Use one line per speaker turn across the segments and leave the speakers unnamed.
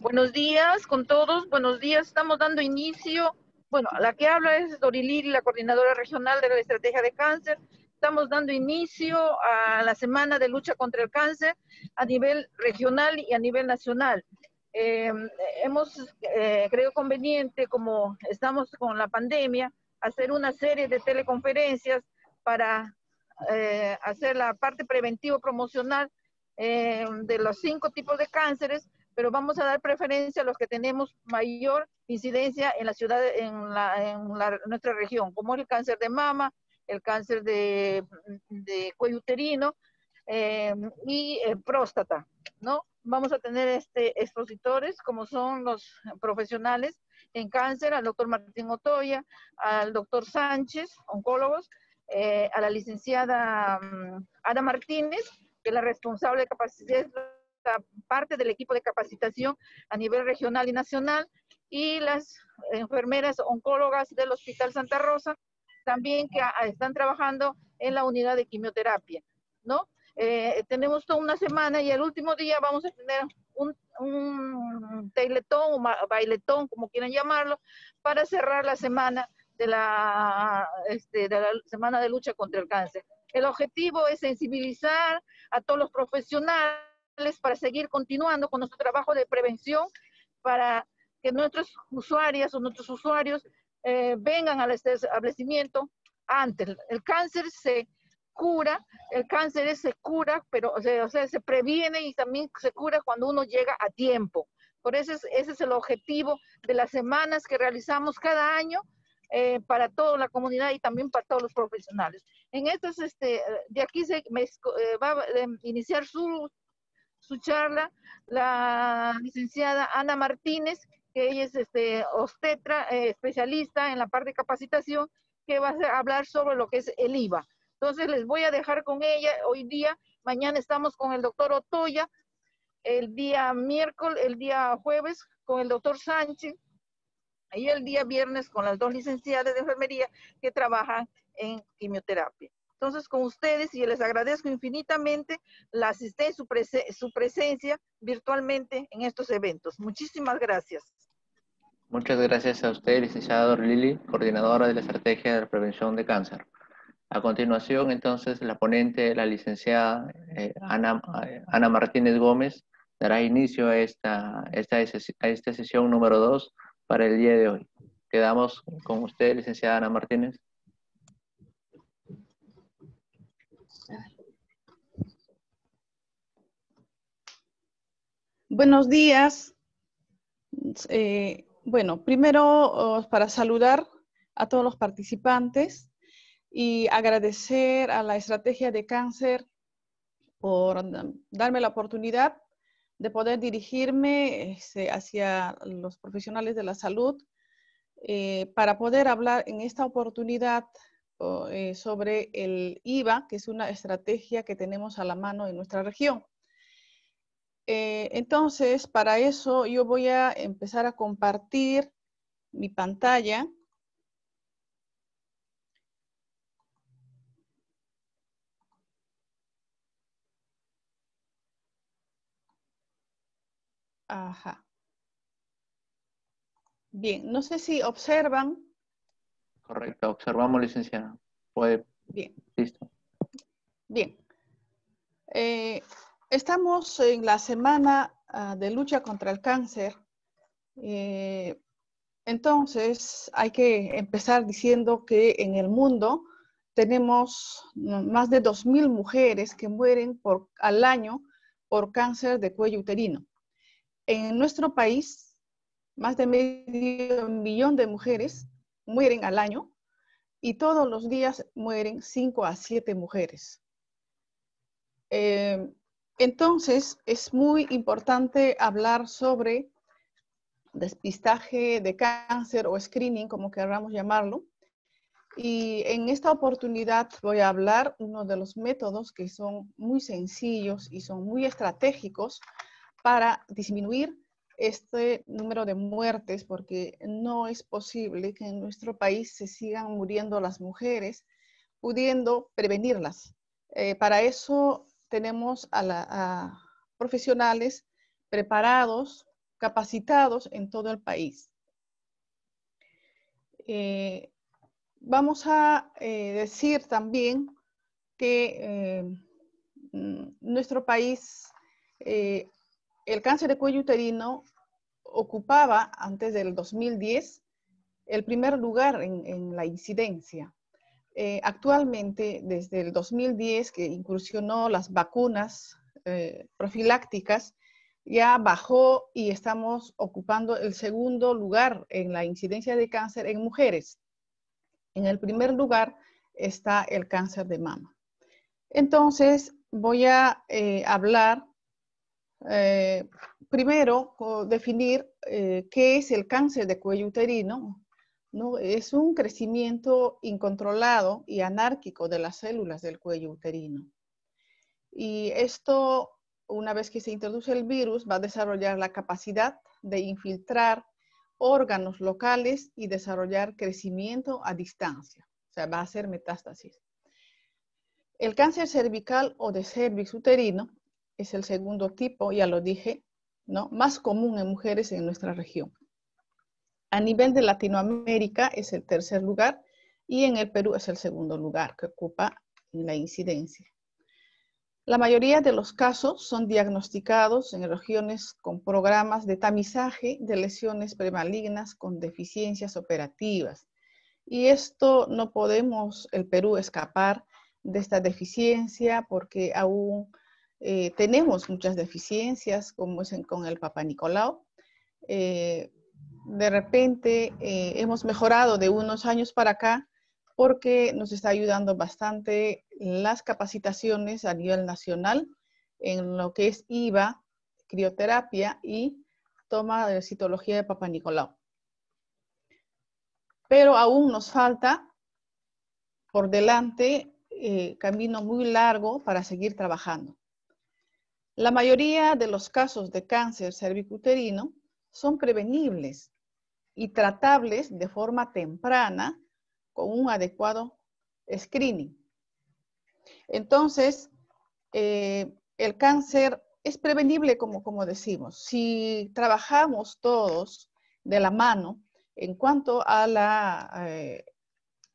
Buenos días con todos, buenos días. Estamos dando inicio, bueno, la que habla es Doriliri, la coordinadora regional de la estrategia de cáncer. Estamos dando inicio a la semana de lucha contra el cáncer a nivel regional y a nivel nacional. Hemos creído conveniente, como estamos con la pandemia, hacer una serie de teleconferencias para hacer la parte preventivo-promocional de los 5 tipos de cánceres, pero vamos a dar preferencia a los que tenemos mayor incidencia en la ciudad, nuestra región, como el cáncer de mama, el cáncer de cuello uterino y próstata, ¿no? Vamos a tener expositores, como son los profesionales en cáncer, al doctor Martín Otoya, al doctor Sánchez, oncólogos, a la licenciada Ana Martínez, que es la responsable de capacidad, parte del equipo de capacitación a nivel regional y nacional, y las enfermeras oncólogas del Hospital Santa Rosa, también que están trabajando en la unidad de quimioterapia, ¿no? Tenemos toda una semana y el último día vamos a tener un teiletón o bailetón, como quieran llamarlo, para cerrar la semana de la semana de lucha contra el cáncer. El objetivo es sensibilizar a todos los profesionales para seguir continuando con nuestro trabajo de prevención, para que nuestras usuarias o nuestros usuarios vengan al establecimiento antes. El cáncer se cura, pero se previene y también se cura cuando uno llega a tiempo. Por eso ese es el objetivo de las semanas que realizamos cada año para toda la comunidad y también para todos los profesionales. En estos, de aquí va a iniciar su charla la licenciada Ana Martínez, que ella es obstetra, especialista en la parte de capacitación, que va a hablar sobre lo que es el IVA. Entonces les voy a dejar con ella hoy día. Mañana estamos con el doctor Otoya, el día miércoles, el día jueves con el doctor Sánchez, y el día viernes con las 2 licenciadas de enfermería que trabajan en quimioterapia. Entonces, con ustedes, y les agradezco infinitamente la asistencia, su presencia virtualmente en estos eventos. Muchísimas gracias.
Muchas gracias a usted, licenciada Dorilili, coordinadora de la Estrategia de Prevención de Cáncer. A continuación, entonces, la ponente, la licenciada Ana Martínez Gómez, dará inicio a esta sesión número 2 para el día de hoy. Quedamos con usted, licenciada Ana Martínez.
Buenos días. Bueno, primero para saludar a todos los participantes y agradecer a la Estrategia de Cáncer por darme la oportunidad de poder dirigirme hacia los profesionales de la salud para poder hablar en esta oportunidad sobre el IVA, que es una estrategia que tenemos a la mano en nuestra región. Entonces, para eso yo voy a empezar a compartir mi pantalla. Ajá. Bien, no sé si observan.
Correcto, observamos, licenciada. Puede.
Bien.
Listo.
Bien. Estamos en la semana de lucha contra el cáncer. Entonces, hay que empezar diciendo que en el mundo tenemos más de 2.000 mujeres que mueren al año por cáncer de cuello uterino. En nuestro país, más de 500.000 de mujeres mueren al año y todos los días mueren 5 a 7 mujeres. Entonces, es muy importante hablar sobre despistaje de cáncer o screening, como queramos llamarlo. Y en esta oportunidad voy a hablar uno de los métodos que son muy sencillos y son muy estratégicos para disminuir este número de muertes, porque no es posible que en nuestro país se sigan muriendo las mujeres, pudiendo prevenirlas. Para eso tenemos a profesionales preparados capacitados en todo el país. Vamos a decir también que nuestro país, el cáncer de cuello uterino ocupaba antes del 2010 el primer lugar en la incidencia. Actualmente, desde el 2010, que incursionó las vacunas profilácticas, ya bajó y estamos ocupando el segundo lugar en la incidencia de cáncer en mujeres. En el primer lugar está el cáncer de mama. Entonces, voy a hablar primero, definir qué es el cáncer de cuello uterino, ¿no? Es un crecimiento incontrolado y anárquico de las células del cuello uterino. Y esto, una vez que se introduce el virus, va a desarrollar la capacidad de infiltrar órganos locales y desarrollar crecimiento a distancia. O sea, va a hacer metástasis. El cáncer cervical o de cervix uterino es el segundo tipo, ya lo dije, ¿no? Más común en mujeres en nuestra región. A nivel de Latinoamérica es el tercer lugar y en el Perú es el segundo lugar que ocupa en la incidencia. La mayoría de los casos son diagnosticados en regiones con programas de tamizaje de lesiones premalignas con deficiencias operativas. Y esto no podemos, el Perú, escapar de esta deficiencia porque aún tenemos muchas deficiencias, como es con el Papa Nicolau. De repente hemos mejorado de unos años para acá porque nos está ayudando bastante las capacitaciones a nivel nacional en lo que es IVA, crioterapia y toma de citología de Papa Nicolau. Pero aún nos falta por delante camino muy largo para seguir trabajando. La mayoría de los casos de cáncer cervicuterino son prevenibles y tratables de forma temprana con un adecuado screening. Entonces, el cáncer es prevenible como decimos. Si trabajamos todos de la mano en cuanto a la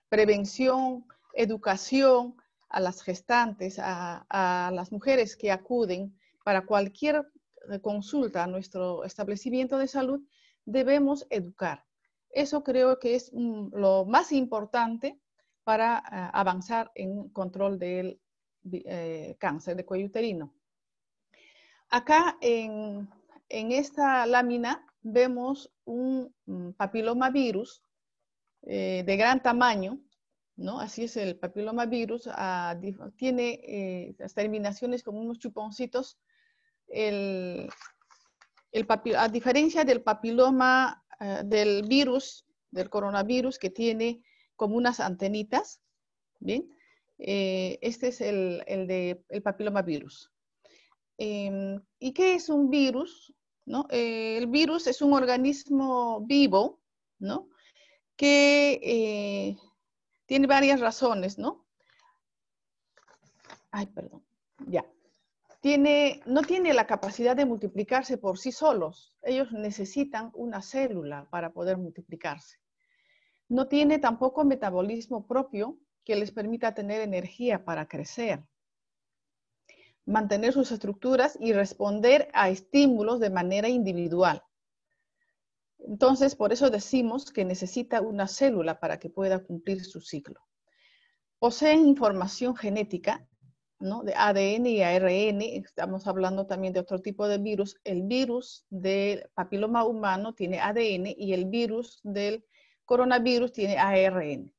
prevención, educación a las gestantes, a las mujeres que acuden para cualquier consulta a nuestro establecimiento de salud, debemos educar. Eso creo que es lo más importante para avanzar en control del cáncer de cuello uterino. Acá en esta lámina vemos un papilomavirus de gran tamaño, ¿no? Así es el papilomavirus, tiene las terminaciones como unos chuponcitos. A diferencia del papiloma del virus, del coronavirus, que tiene como unas antenitas, ¿bien? Este es el papilomavirus. ¿Y qué es un virus? ¿No? El virus es un organismo vivo, ¿no? Que tiene varias razones, ¿no? Ay, perdón, ya. No tiene la capacidad de multiplicarse por sí solos. Ellos necesitan una célula para poder multiplicarse. No tiene tampoco metabolismo propio que les permita tener energía para crecer, mantener sus estructuras y responder a estímulos de manera individual. Entonces, por eso decimos que necesita una célula para que pueda cumplir su ciclo. Poseen información genética, ¿no? De ADN y ARN. Estamos hablando también de otro tipo de virus. El virus del papiloma humano tiene ADN y el virus del coronavirus tiene ARN,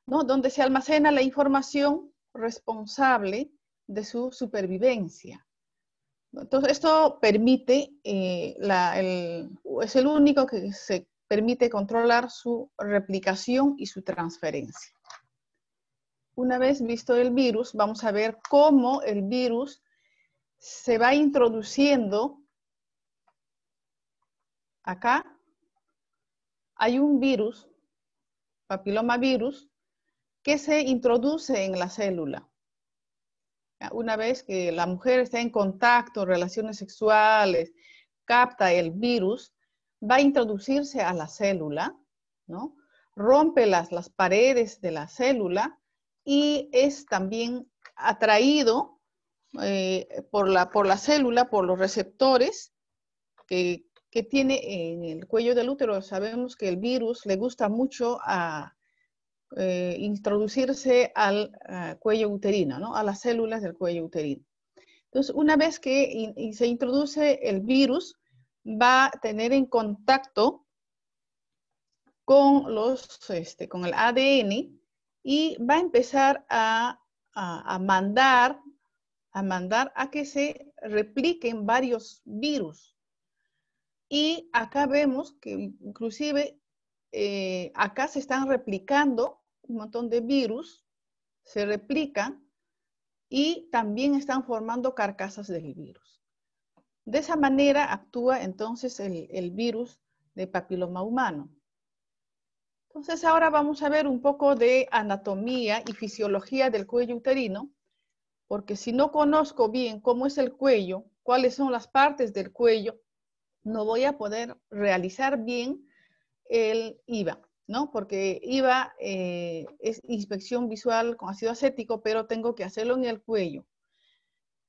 ¿no? Donde se almacena la información responsable de su supervivencia. Entonces, esto permite, es el único que se permite controlar su replicación y su transferencia. Una vez visto el virus, vamos a ver cómo el virus se va introduciendo. Acá hay un virus, papilomavirus, que se introduce en la célula. Una vez que la mujer está en contacto, relaciones sexuales, capta el virus, va a introducirse a la célula, ¿no? Rompe las paredes de la célula y es también atraído por la célula, por los receptores que tiene en el cuello del útero. Sabemos que el virus le gusta mucho a introducirse al cuello uterino, ¿no? A las células del cuello uterino. Entonces, una vez que se introduce el virus, va a tener en contacto con, con el ADN y va a empezar a mandar a que se repliquen varios virus. Y acá vemos que inclusive acá se están replicando un montón de virus, se replican y también están formando carcasas del virus. De esa manera actúa entonces el virus de papiloma humano. Entonces ahora vamos a ver un poco de anatomía y fisiología del cuello uterino, porque si no conozco bien cómo es el cuello, cuáles son las partes del cuello, no voy a poder realizar bien el IVA, ¿no? Porque IVA es inspección visual con ácido acético, pero tengo que hacerlo en el cuello.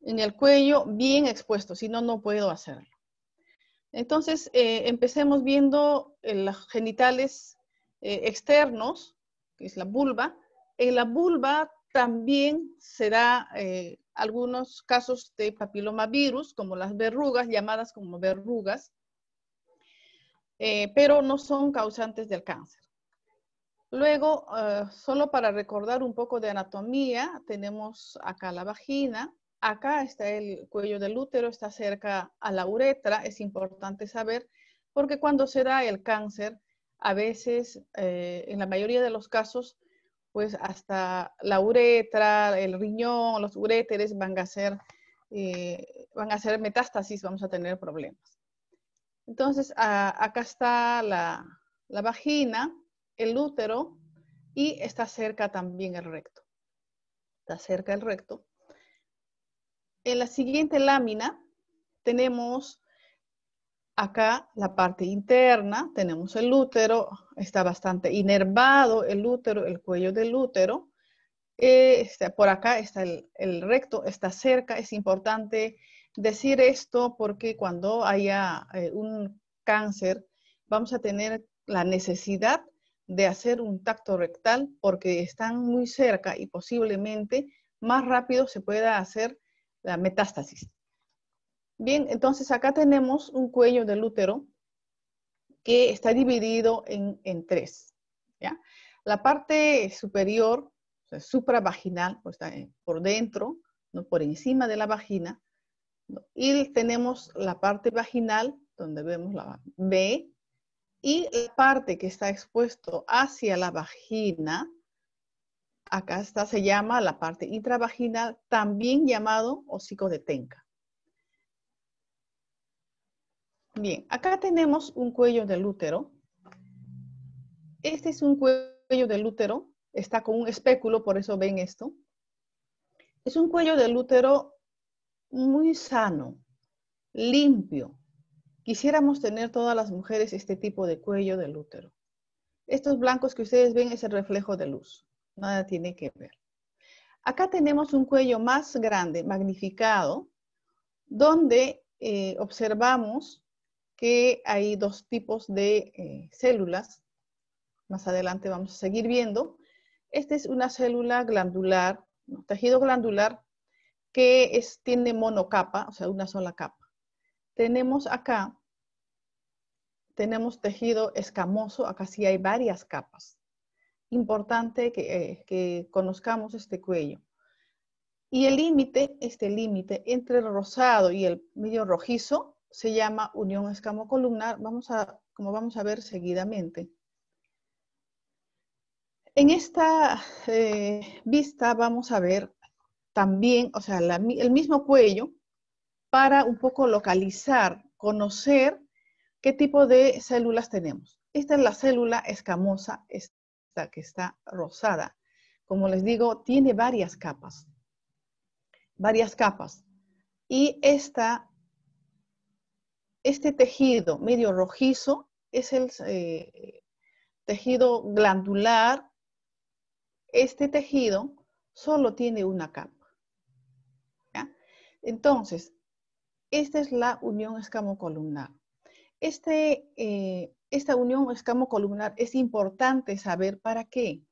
En el cuello bien expuesto, si no, no puedo hacerlo. Entonces, empecemos viendo los genitales externos, que es la vulva. En la vulva también se da algunos casos de papilomavirus, como las verrugas, llamadas como verrugas, pero no son causantes del cáncer. Luego, solo para recordar un poco de anatomía, tenemos acá la vagina. Acá está el cuello del útero, está cerca a la uretra. Es importante saber porque cuando se da el cáncer, a veces, en la mayoría de los casos, pues hasta la uretra, el riñón, los uréteres van a hacer metástasis, vamos a tener problemas. Entonces, acá está la vagina, el útero, y está cerca también el recto. Está cerca el recto. En la siguiente lámina tenemos acá la parte interna, tenemos el útero, está bastante inervado el útero, el cuello del útero. Por acá está el recto, está cerca. Es importante decir esto porque cuando haya un cáncer, vamos a tener la necesidad de hacer un tacto rectal porque están muy cerca y posiblemente más rápido se pueda hacer la metástasis. Bien, entonces acá tenemos un cuello del útero que está dividido en tres, ¿ya? La parte superior, o sea, supravaginal, pues está por dentro, ¿no? Por encima de la vagina, ¿no? Y tenemos la parte vaginal, donde vemos la B, y la parte que está expuesto hacia la vagina, acá está, se llama la parte intravaginal, también llamado hocico de Tenca. Bien, acá tenemos un cuello del útero. Este es un cuello del útero, está con un espéculo, por eso ven esto. Es un cuello del útero muy sano, limpio. Quisiéramos tener todas las mujeres este tipo de cuello del útero. Estos blancos que ustedes ven es el reflejo de luz, nada tiene que ver. Acá tenemos un cuello más grande, magnificado, donde observamos que hay dos tipos de células. Más adelante vamos a seguir viendo. Esta es una célula glandular, ¿no? Tejido glandular que tiene monocapa, o sea, una sola capa. Tenemos acá, tenemos tejido escamoso, acá sí hay varias capas. Importante que conozcamos este cuello. Y el límite, este límite entre el rosado y el medio rojizo se llama unión escamocolumnar, como vamos a ver seguidamente. En esta vista vamos a ver también, o sea, el mismo cuello para un poco localizar, conocer qué tipo de células tenemos. Esta es la célula escamosa, esta que está rosada. Como les digo, tiene varias capas. Varias capas. Y esta este tejido medio rojizo es el tejido glandular. Este tejido solo tiene una capa, ¿ya? Entonces, esta es la unión escamocolumnar. Esta unión escamocolumnar es importante saber para qué.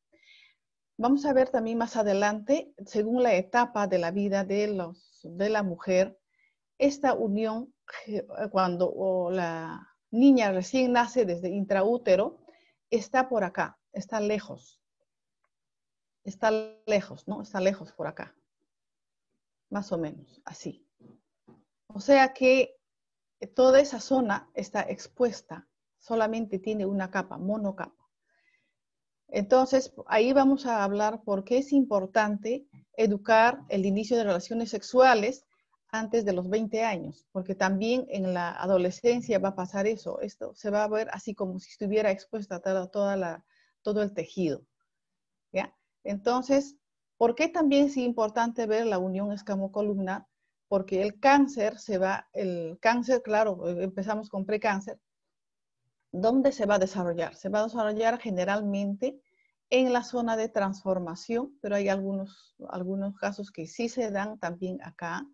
Vamos a ver también más adelante, según la etapa de la vida de la mujer, esta unión, cuando la niña recién nace desde intraútero, está por acá, está lejos, ¿no? Está lejos por acá, más o menos, así. O sea que toda esa zona está expuesta, solamente tiene una capa, monocapa. Entonces, ahí vamos a hablar por qué es importante educar el inicio de relaciones sexuales antes de los 20 años, porque también en la adolescencia va a pasar eso. Esto se va a ver así como si estuviera expuesta todo el tejido, ¿ya? Entonces, ¿por qué también es importante ver la unión escamocolumnar? Porque el cáncer claro, empezamos con precáncer. ¿Dónde se va a desarrollar? Se va a desarrollar generalmente en la zona de transformación, pero hay algunos casos que sí se dan también acá,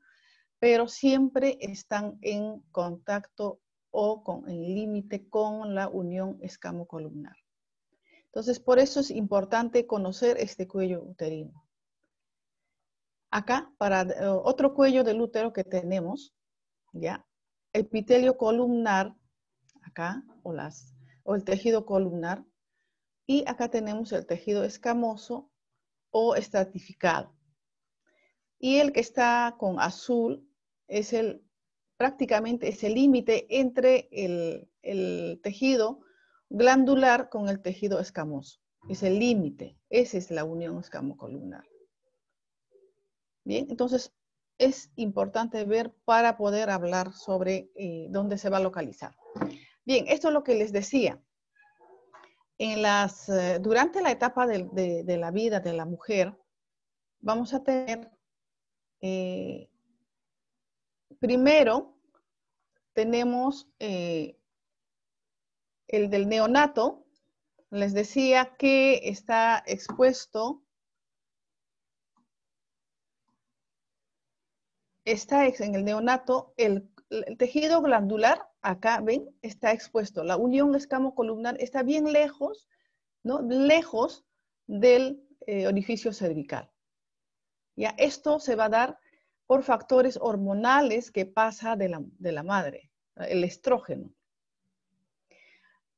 pero siempre están en contacto o en límite con la unión escamocolumnar. Entonces, por eso es importante conocer este cuello uterino. Acá, para otro cuello del útero que tenemos, ¿ya? Epitelio columnar, acá, o el tejido columnar, y acá tenemos el tejido escamoso o estratificado. Y el que está con azul es prácticamente es el límite entre el tejido glandular con el tejido escamoso. Es el límite, esa es la unión escamocolumnar. Bien, entonces es importante ver para poder hablar sobre dónde se va a localizar. Bien, esto es lo que les decía. Durante la etapa de la vida de la mujer, vamos a tener, primero, tenemos el del neonato. Les decía que está expuesto, en el neonato, el tejido glandular, acá ven, está expuesto. La unión escamocolumnar está bien lejos, ¿no? Lejos del orificio cervical. ¿Ya? Esto se va a dar por factores hormonales que pasa de la madre, el estrógeno.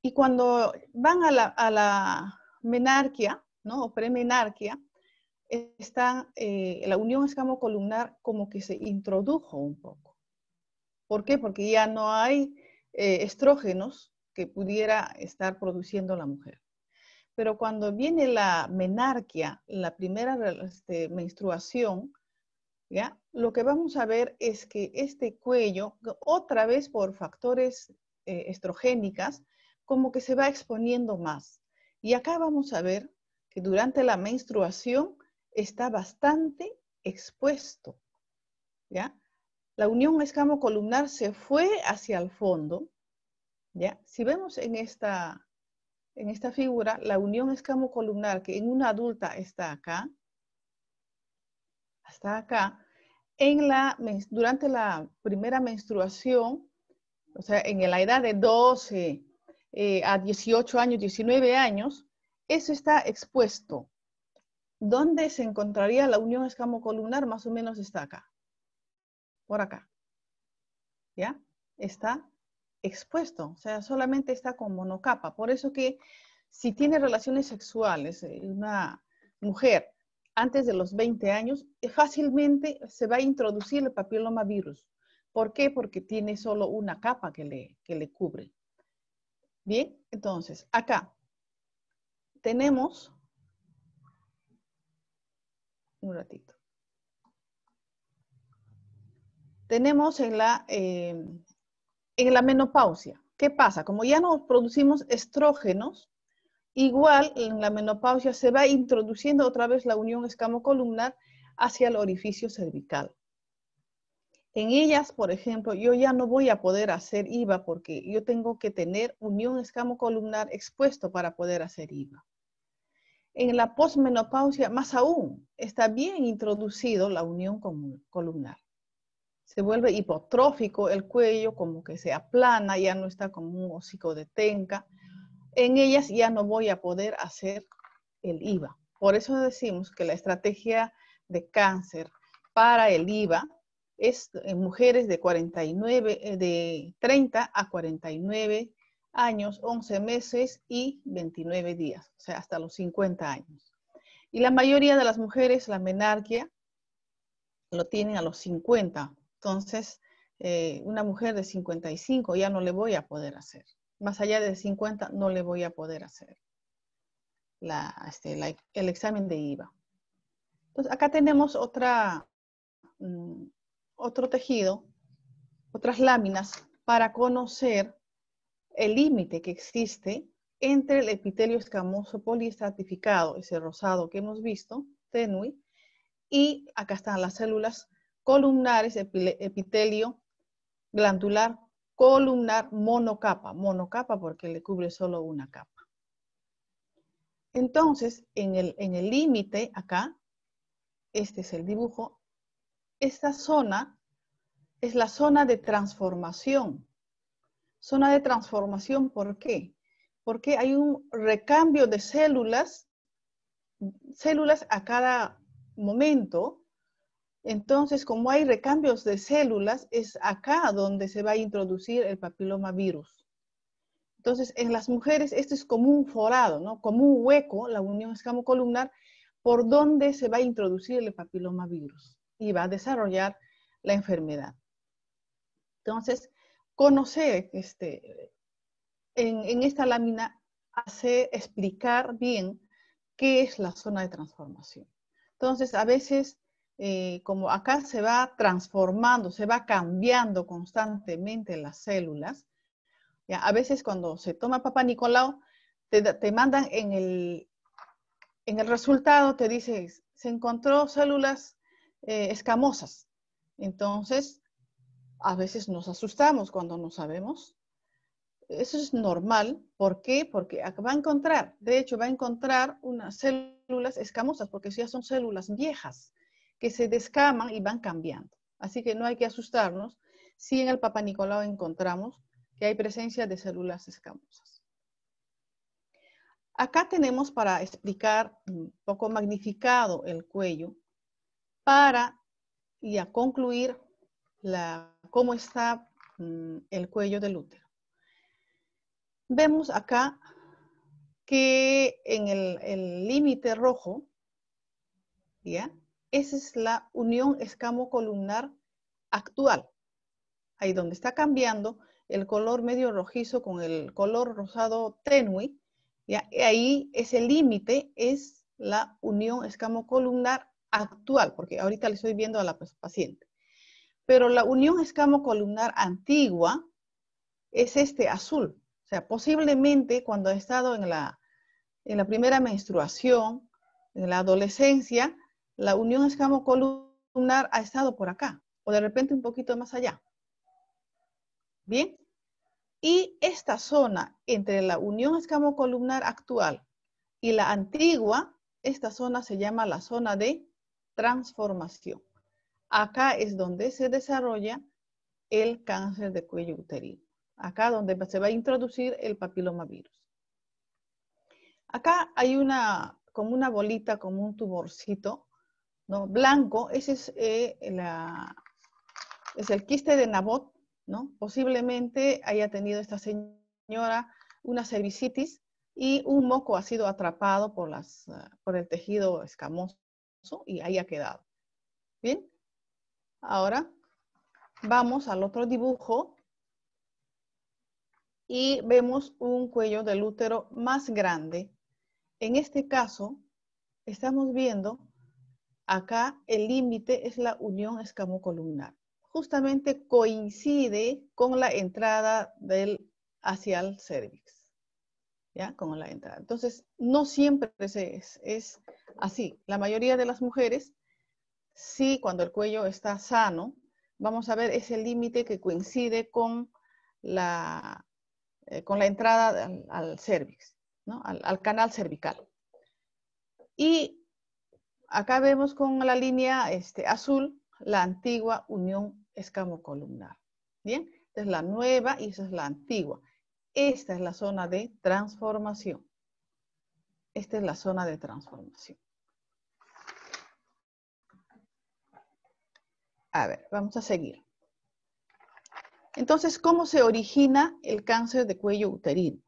Y cuando van a la menarquia, ¿no? O premenarquia, la unión escamocolumnar como que se introdujo un poco. ¿Por qué? Porque ya no hay estrógenos que pudiera estar produciendo la mujer. Pero cuando viene la menarquia, la primera menstruación, ¿ya? Lo que vamos a ver es que este cuello, otra vez por factores estrogénicas, como que se va exponiendo más. Y acá vamos a ver que durante la menstruación está bastante expuesto, ¿ya? La unión escamocolumnar se fue hacia el fondo, ¿ya? Si vemos en esta figura, la unión escamocolumnar que en una adulta está acá, hasta acá, durante la primera menstruación, o sea, en la edad de 12 a 18 años, 19 años, eso está expuesto. ¿Dónde se encontraría la unión escamocolumnar? Más o menos está acá, por acá, ¿ya? Está expuesto, o sea, solamente está con monocapa. Por eso que si tiene relaciones sexuales una mujer antes de los 20 años, fácilmente se va a introducir el papilomavirus. ¿Por qué? Porque tiene solo una capa que le cubre. Bien, entonces, acá tenemos, un ratito, tenemos en la menopausia. ¿Qué pasa? Como ya no producimos estrógenos, igual en la menopausia se va introduciendo otra vez la unión escamocolumnar hacia el orificio cervical. En ellas, por ejemplo, yo ya no voy a poder hacer IVA porque yo tengo que tener unión escamocolumnar expuesto para poder hacer IVA. En la posmenopausia, más aún, está bien introducido la unión columnar. Se vuelve hipotrófico el cuello, como que se aplana, ya no está como un hocico de tenca. En ellas ya no voy a poder hacer el IVA. Por eso decimos que la estrategia de cáncer para el IVA es en mujeres de 30 a 49 años, 11 meses y 29 días, o sea, hasta los 50 años. Y la mayoría de las mujeres, la menarquia, lo tienen a los 50. Entonces, una mujer de 55 ya no le voy a poder hacer. Más allá de 50 no le voy a poder hacer el examen de IVA. Entonces, acá tenemos otro tejido, otras láminas para conocer el límite que existe entre el epitelio escamoso poliestratificado, ese rosado que hemos visto, tenue, y acá están las células columnares, epitelio glandular columnar monocapa. Monocapa porque le cubre solo una capa. Entonces, en el límite acá, este es el dibujo, esta zona es la zona de transformación. Zona de transformación, ¿por qué? Porque hay un recambio de células a cada momento. Entonces, como hay recambios de células, es acá donde se va a introducir el papilomavirus. Entonces, en las mujeres, esto es como un forado, ¿no? Como un hueco, la unión escamocolumnar, por donde se va a introducir el papilomavirus y va a desarrollar la enfermedad. Entonces, conocer en esta lámina hace explicar bien qué es la zona de transformación. Entonces, a veces, como acá se va transformando, se va cambiando constantemente las células, ¿ya? A veces cuando se toma Papá Nicolau, te mandan en el resultado, te dice, se encontró células escamosas. Entonces, a veces nos asustamos cuando no sabemos. Eso es normal. ¿Por qué? Porque va a encontrar, de hecho, va a encontrar unas células escamosas, porque ya son células viejas que se descaman y van cambiando. Así que no hay que asustarnos si en el Papá Nicolau encontramos que hay presencia de células escamosas. Acá tenemos para explicar un poco magnificado el cuello para ya concluir cómo está el cuello del útero. Vemos acá que en el límite rojo, ¿ya? Esa es la unión escamocolumnar actual. Ahí donde está cambiando el color medio rojizo con el color rosado tenue, ¿ya? Y ahí ese límite es la unión escamocolumnar actual, porque ahorita le estoy viendo a la paciente. Pero la unión escamocolumnar antigua es este azul. O sea, posiblemente cuando ha estado en la primera menstruación, en la adolescencia, la unión escamocolumnar ha estado por acá, o de repente un poquito más allá. Bien, y esta zona entre la unión escamocolumnar actual y la antigua, esta zona se llama la zona de transformación. Acá es donde se desarrolla el cáncer de cuello uterino. Acá donde se va a introducir el papilomavirus. Acá hay como una bolita, como un tuborcito, ¿no? Blanco. Ese es el quiste de Nabot, ¿no? Posiblemente haya tenido esta señora una cervicitis y un moco ha sido atrapado por el tejido escamoso y ahí ha quedado. Bien, ahora vamos al otro dibujo y vemos un cuello del útero más grande. En este caso, estamos viendo acá el límite es la unión escamocolumnar. Justamente coincide con la entrada hacia el cervix. ¿Ya? Con la entrada. Entonces, no siempre es así. La mayoría de las mujeres, sí, cuando el cuello está sano, vamos a ver ese límite que coincide con la entrada al cervix, ¿no? Al canal cervical. Y acá vemos con la línea azul la antigua unión escamocolumnar. Bien, esta es la nueva y esa es la antigua. Esta es la zona de transformación. Esta es la zona de transformación. A ver, vamos a seguir. Entonces, ¿cómo se origina el cáncer de cuello uterino?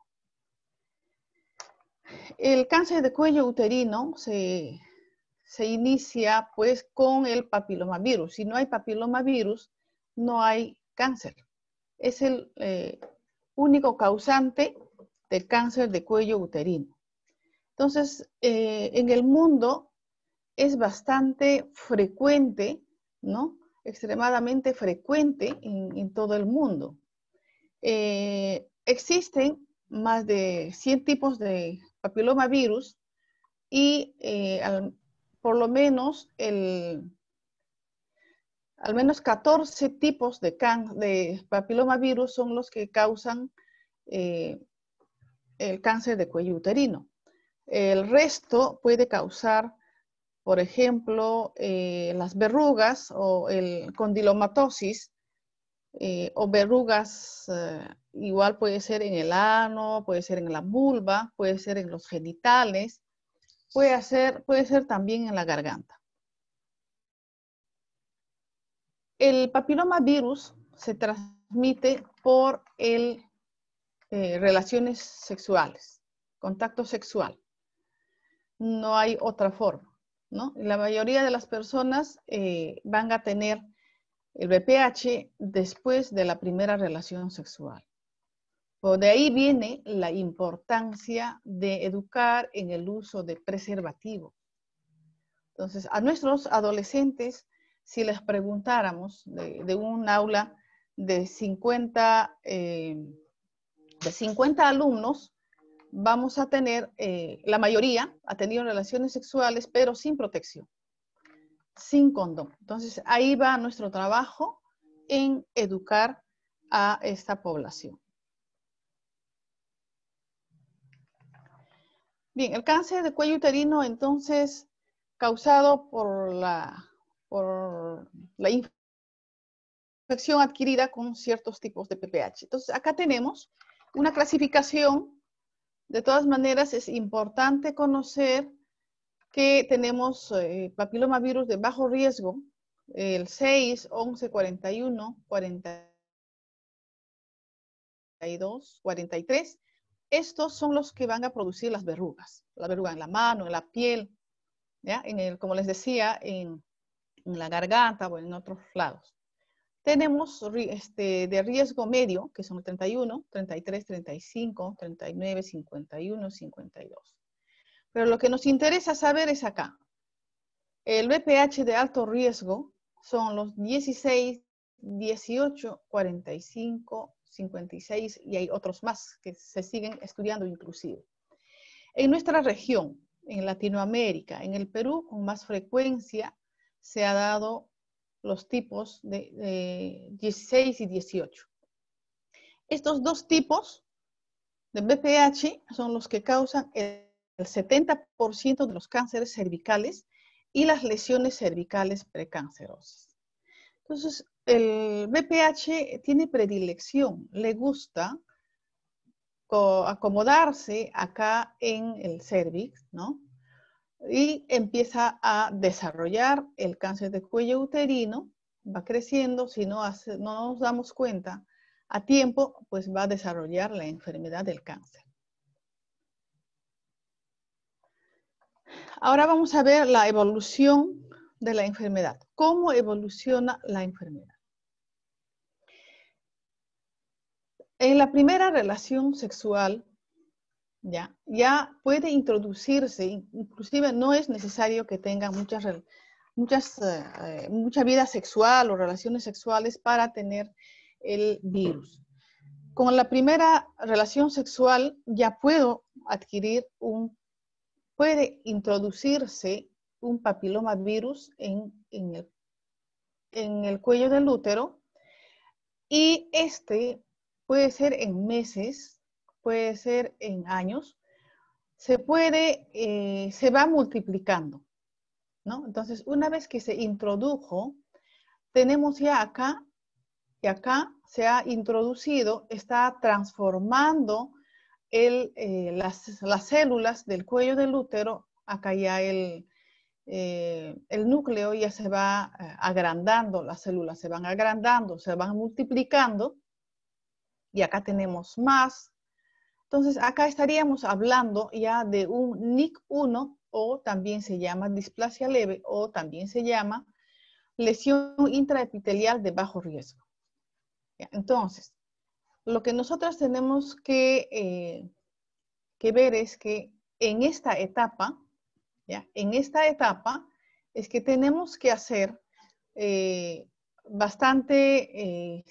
El cáncer de cuello uterino se inicia pues con el papilomavirus. Si no hay papilomavirus, no hay cáncer. Es el único causante del cáncer de cuello uterino. Entonces, en el mundo es bastante frecuente, ¿no? Extremadamente frecuente en todo el mundo. Existen más de 100 tipos de papilomavirus y por lo menos al menos 14 tipos de papilomavirus son los que causan el cáncer de cuello uterino. El resto puede causar, por ejemplo, las verrugas o el condilomatosis, o verrugas, igual puede ser en el ano, puede ser en la vulva, puede ser en los genitales, puede ser también en la garganta. El papilomavirus se transmite por relaciones sexuales, contacto sexual. No hay otra forma, ¿no? La mayoría de las personas van a tener el VPH después de la primera relación sexual. De ahí viene la importancia de educar en el uso de preservativo. Entonces, a nuestros adolescentes, si les preguntáramos de un aula de 50 alumnos, vamos a tener, la mayoría ha tenido relaciones sexuales, pero sin protección, sin condón. Entonces, ahí va nuestro trabajo en educar a esta población. Bien, el cáncer de cuello uterino, entonces, causado por la infección adquirida con ciertos tipos de PPH. Entonces, acá tenemos una clasificación. De todas maneras, es importante conocer que tenemos papilomavirus de bajo riesgo, el 6, 11, 41, 42, 43. Estos son los que van a producir las verrugas. La verruga en la mano, en la piel, ¿ya? Como les decía, en la garganta o en otros lados. Tenemos de riesgo medio, que son el 31, 33, 35, 39, 51, 52. Pero lo que nos interesa saber es acá. El VPH de alto riesgo son los 16, 18, 45, 56 y hay otros más que se siguen estudiando inclusive. En nuestra región, en Latinoamérica, en el Perú, con más frecuencia se ha dado los tipos de 16 y 18. Estos dos tipos de VPH son los que causan el 70% de los cánceres cervicales y las lesiones cervicales precancerosas. Entonces, el VPH tiene predilección, le gusta acomodarse acá en el cervix, ¿no? Y empieza a desarrollar el cáncer de cuello uterino, va creciendo, si no nos damos cuenta a tiempo, pues va a desarrollar la enfermedad del cáncer. Ahora vamos a ver la evolución de la enfermedad. ¿Cómo evoluciona la enfermedad? En la primera relación sexual, ya puede introducirse, inclusive no es necesario que tengan mucha vida sexual o relaciones sexuales para tener el virus. Con la primera relación sexual ya puede introducirse un papilomavirus en en el cuello del útero, y este puede ser en meses, puede ser en años, se va multiplicando, ¿no? Entonces, una vez que se introdujo, tenemos ya acá, y acá se ha introducido, está transformando las células del cuello del útero, acá ya el núcleo ya se va agrandando, las células se van agrandando, se van multiplicando, y acá tenemos más. Entonces, acá estaríamos hablando ya de un NIC1, o también se llama displasia leve, o también se llama lesión intraepitelial de bajo riesgo. ¿Ya? Entonces, lo que nosotros tenemos que ver es que en esta etapa, ¿ya? En esta etapa es que tenemos que hacer bastante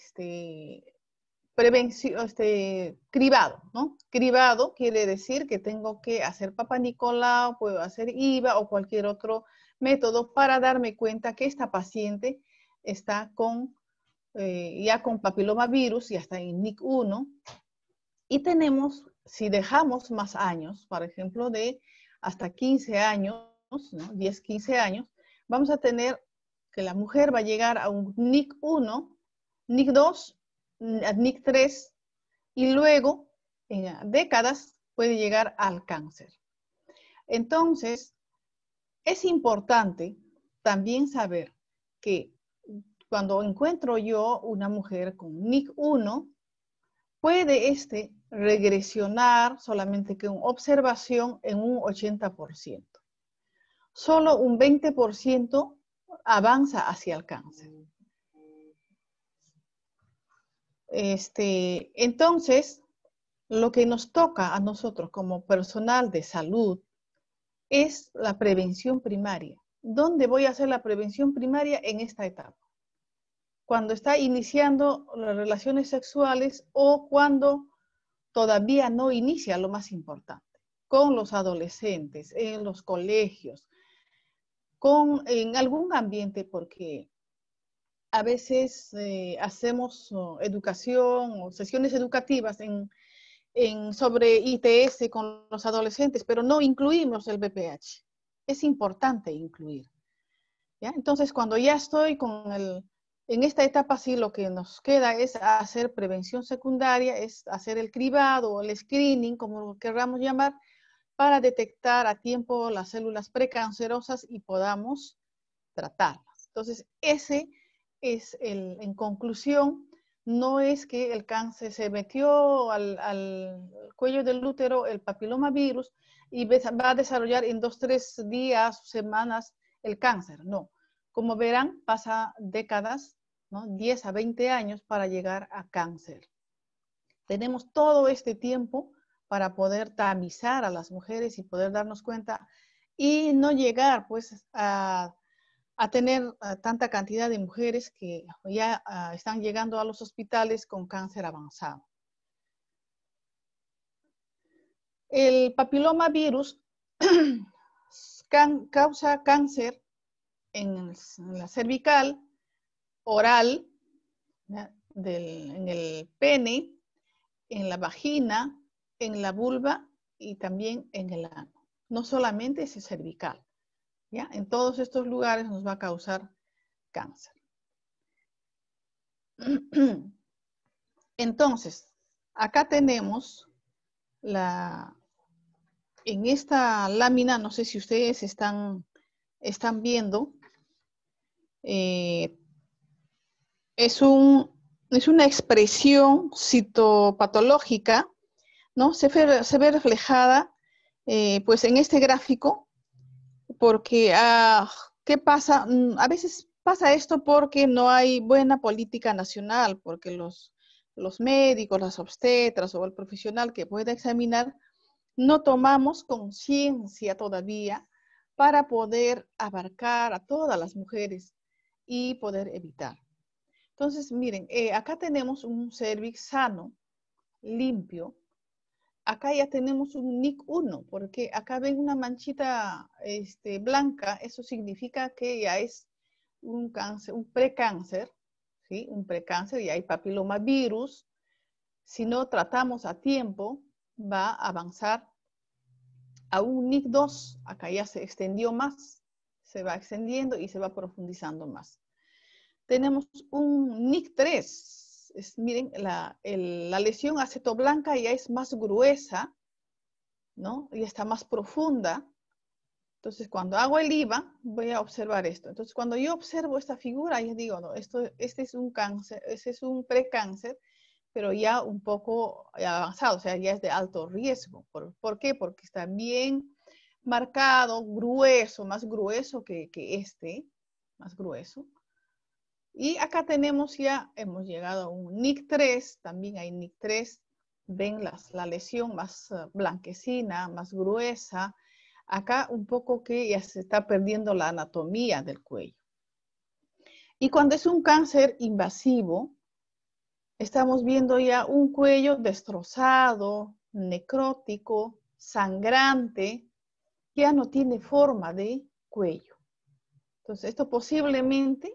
prevención, cribado, ¿no? Cribado quiere decir que tengo que hacer Papa Nicolau, puedo hacer IVA o cualquier otro método para darme cuenta que esta paciente está ya con papilomavirus, ya está en NIC1, y tenemos, si dejamos más años, por ejemplo, de hasta 15 años, ¿no? 10, 15 años, vamos a tener que la mujer va a llegar a un NIC1, NIC2, NIC3, y luego, en décadas, puede llegar al cáncer. Entonces, es importante también saber que cuando encuentro yo una mujer con NIC1, puede regresionar solamente con observación en un 80%. Solo un 20% avanza hacia el cáncer. Entonces, lo que nos toca a nosotros como personal de salud es la prevención primaria. ¿Dónde voy a hacer la prevención primaria? En esta etapa. Cuando está iniciando las relaciones sexuales o cuando todavía no inicia, lo más importante, con los adolescentes, en los colegios, en algún ambiente, porque a veces hacemos educación o sesiones educativas sobre ITS con los adolescentes, pero no incluimos el BPH. Es importante incluir, ¿ya? Entonces, cuando ya estoy en esta etapa, sí, lo que nos queda es hacer prevención secundaria, es hacer el cribado o el screening, como lo queramos llamar, para detectar a tiempo las células precancerosas y podamos tratarlas. Entonces, ese es en conclusión, no es que el cáncer se metió al cuello del útero, el papilomavirus, y va a desarrollar en 2, 3 días, semanas el cáncer. No. Como verán, pasa décadas, ¿no? 10 a 20 años para llegar a cáncer. Tenemos todo este tiempo para poder tamizar a las mujeres y poder darnos cuenta y no llegar pues a tener tanta cantidad de mujeres que ya están llegando a los hospitales con cáncer avanzado. El papilomavirus causa cáncer en la cervical, oral, en el pene, en la vagina, en la vulva y también en el ano. No solamente es cervical, ¿ya? En todos estos lugares nos va a causar cáncer. Entonces, acá tenemos en esta lámina, no sé si ustedes están viendo, es una expresión citopatológica, ¿no? Se ve reflejada pues en este gráfico, porque ¿qué pasa? A veces pasa esto porque no hay buena política nacional, porque los médicos, las obstetras o el profesional que pueda examinar, no tomamos conciencia todavía para poder abarcar a todas las mujeres y poder evitar. Entonces, miren, acá tenemos un cervix sano, limpio. Acá ya tenemos un NIC1, porque acá ven una manchita blanca, eso significa que ya es un cáncer, un precáncer, ¿sí? Un precáncer y hay papilomavirus. Si no tratamos a tiempo, va a avanzar a un NIC2. Acá ya se extendió más, se va extendiendo y se va profundizando más. Tenemos un NIC3. Miren, la lesión acetoblanca ya es más gruesa, ¿no? Y está más profunda. Entonces, cuando hago el IVA, voy a observar esto. Entonces, cuando yo observo esta figura, yo digo, no, este es un cáncer, ese es un precáncer, pero ya un poco avanzado, o sea, ya es de alto riesgo. ¿Por qué? Porque está bien marcado, grueso, más grueso que este, más grueso. Y acá tenemos ya, hemos llegado a un NIC3, también hay NIC3, ven la lesión más blanquecina, más gruesa. Acá un poco que ya se está perdiendo la anatomía del cuello. Y cuando es un cáncer invasivo, estamos viendo ya un cuello destrozado, necrótico, sangrante, que ya no tiene forma de cuello. Entonces, esto posiblemente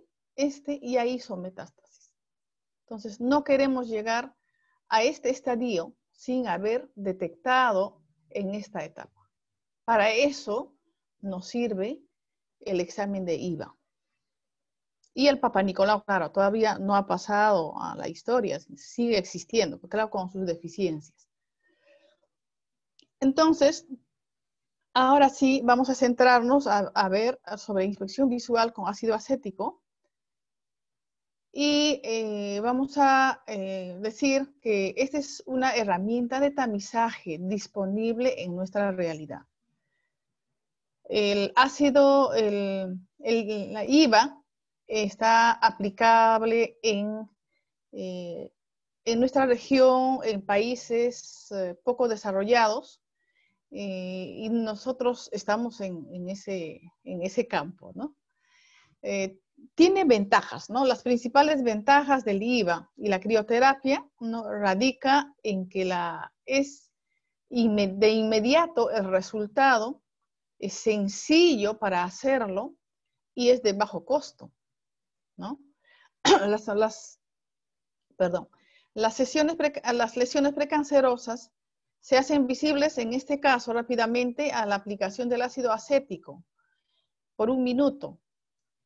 ya hizo metástasis. Entonces, no queremos llegar a este estadio sin haber detectado en esta etapa. Para eso nos sirve el examen de IVA. Y el Papa Nicolau, claro, todavía no ha pasado a la historia, sigue existiendo, claro, con sus deficiencias. Entonces, ahora sí vamos a centrarnos a ver sobre inspección visual con ácido acético. Y vamos a decir que esta es una herramienta de tamizaje disponible en nuestra realidad. El ácido, la IVA está aplicable en nuestra región, en países poco desarrollados, y nosotros estamos en ese campo, ¿no? Tiene ventajas, ¿no? Las principales ventajas del IVA y la crioterapia, ¿no?, radica en que es de inmediato el resultado, es sencillo para hacerlo y es de bajo costo, ¿no? Las lesiones precancerosas se hacen visibles en este caso rápidamente a la aplicación del ácido acético por 1 minuto.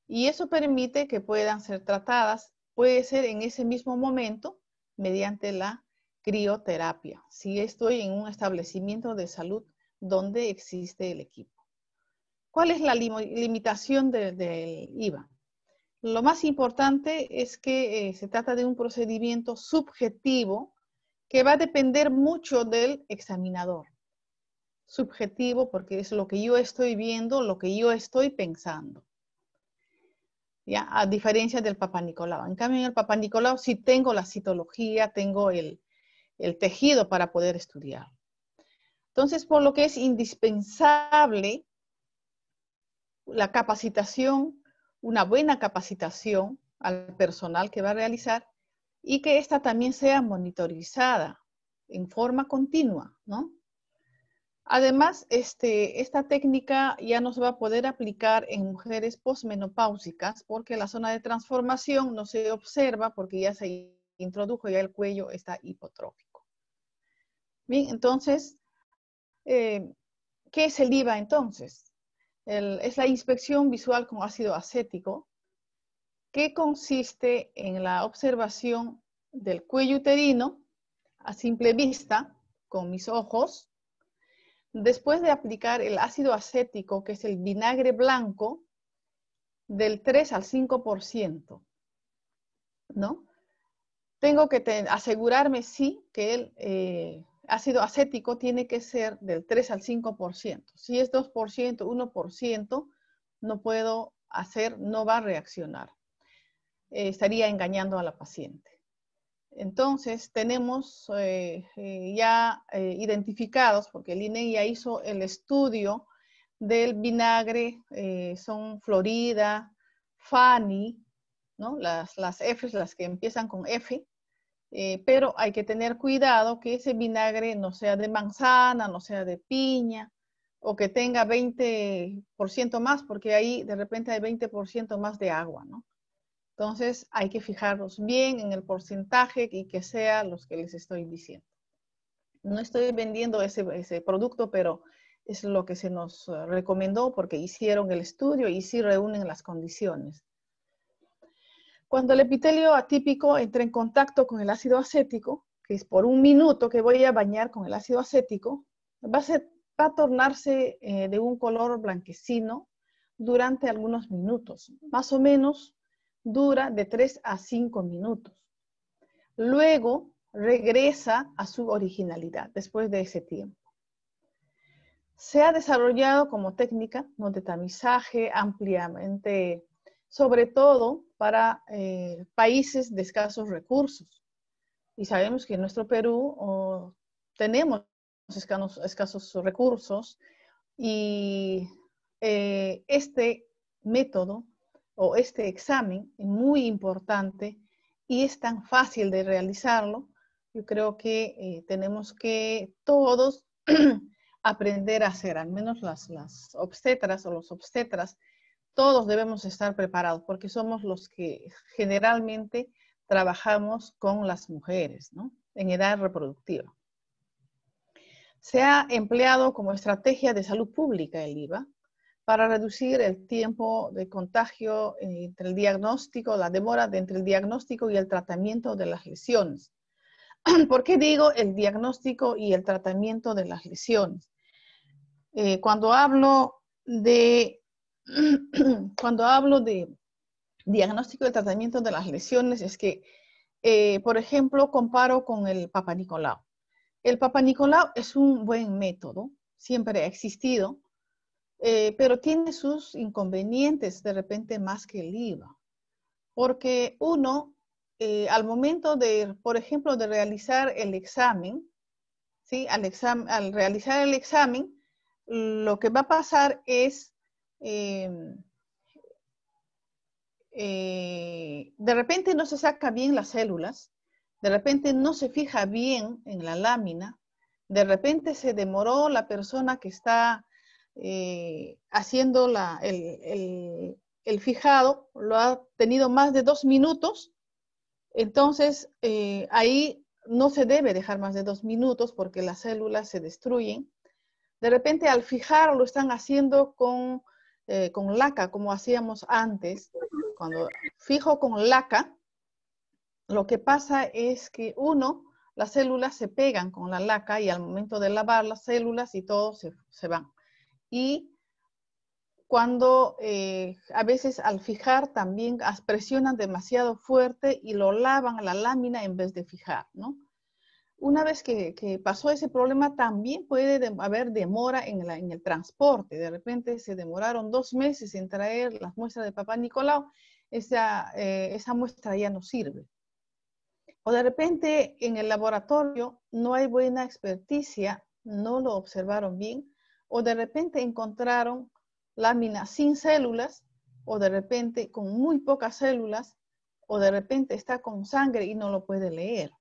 Y eso permite que puedan ser tratadas, puede ser en ese mismo momento, mediante la crioterapia, si estoy en un establecimiento de salud donde existe el equipo. ¿Cuál es la limitación del IVA? Lo más importante es que se trata de un procedimiento subjetivo que va a depender mucho del examinador. Subjetivo porque es lo que yo estoy viendo, lo que yo estoy pensando. ¿Ya? A diferencia del Papa Nicolau. En cambio, en el Papa Nicolau sí tengo la citología, tengo el tejido para poder estudiar. Entonces, por lo que es indispensable la capacitación, una buena capacitación al personal que va a realizar y que esta también sea monitorizada en forma continua, ¿no? Además, esta técnica ya no se va a poder aplicar en mujeres posmenopáusicas porque la zona de transformación no se observa porque ya se introdujo, ya el cuello está hipotrófico. Bien, entonces, ¿qué es el IVA entonces? Es la inspección visual con ácido acético que consiste en la observación del cuello uterino a simple vista con mis ojos. Después de aplicar el ácido acético, que es el vinagre blanco, del 3 al 5%, ¿no? Tengo que asegurarme, sí, que el ácido acético tiene que ser del 3 al 5%. Si es 2%, 1%, no puedo hacer, no va a reaccionar. Estaría engañando a la paciente. Entonces, tenemos ya identificados, porque el INE ya hizo el estudio del vinagre, son Florida, Fanny, ¿no? Las Fs, las que empiezan con F, pero hay que tener cuidado que ese vinagre no sea de manzana, no sea de piña, o que tenga 20% más, porque ahí de repente hay 20% más de agua, ¿no? Entonces hay que fijarnos bien en el porcentaje y que sea los que les estoy diciendo. No estoy vendiendo ese producto, pero es lo que se nos recomendó porque hicieron el estudio y sí reúnen las condiciones. Cuando el epitelio atípico entra en contacto con el ácido acético, que es por 1 minuto que voy a bañar con el ácido acético, va a tornarse de un color blanquecino durante algunos minutos. Más o menos dura de 3 a 5 minutos. Luego regresa a su originalidad después de ese tiempo. Se ha desarrollado como técnica, ¿no?, de tamizaje ampliamente, sobre todo para países de escasos recursos. Y sabemos que en nuestro Perú tenemos escasos recursos y este método o este examen es muy importante y es tan fácil de realizarlo. Yo creo que tenemos que todos aprender a hacer, al menos las obstetras o los obstetras, todos debemos estar preparados porque somos los que generalmente trabajamos con las mujeres, ¿no?, en edad reproductiva. Se ha empleado como estrategia de salud pública el IVA para reducir el tiempo de contagio entre el diagnóstico, la demora entre el diagnóstico y el tratamiento de las lesiones. ¿Por qué digo el diagnóstico y el tratamiento de las lesiones? Cuando hablo de diagnóstico y tratamiento de las lesiones es que, por ejemplo, comparo con el Papa Nicolau. El Papa Nicolau es un buen método, siempre ha existido, pero tiene sus inconvenientes de repente más que el IVA. Porque uno, al momento de, por ejemplo, de realizar el examen, ¿sí?, al realizar el examen, lo que va a pasar es, de repente no se saca bien las células, de repente no se fija bien en la lámina, de repente se demoró la persona que está haciendo el fijado, lo ha tenido más de 2 minutos, entonces ahí no se debe dejar más de 2 minutos porque las células se destruyen. De repente al fijar lo están haciendo con laca, como hacíamos antes. Cuando fijo con laca, lo que pasa es que las células se pegan con la laca y al momento de lavar las células y todo se van. Y cuando a veces al fijar también presionan demasiado fuerte y lo lavan a la lámina en vez de fijar, ¿no? Una vez que pasó ese problema, también puede haber demora en el transporte. De repente se demoraron 2 meses en traer las muestras de Papa Nicolau, esa muestra ya no sirve. O de repente en el laboratorio no hay buena experticia, no lo observaron bien, o de repente encontraron láminas sin células, o de repente con muy pocas células, o de repente está con sangre y no lo puede leer,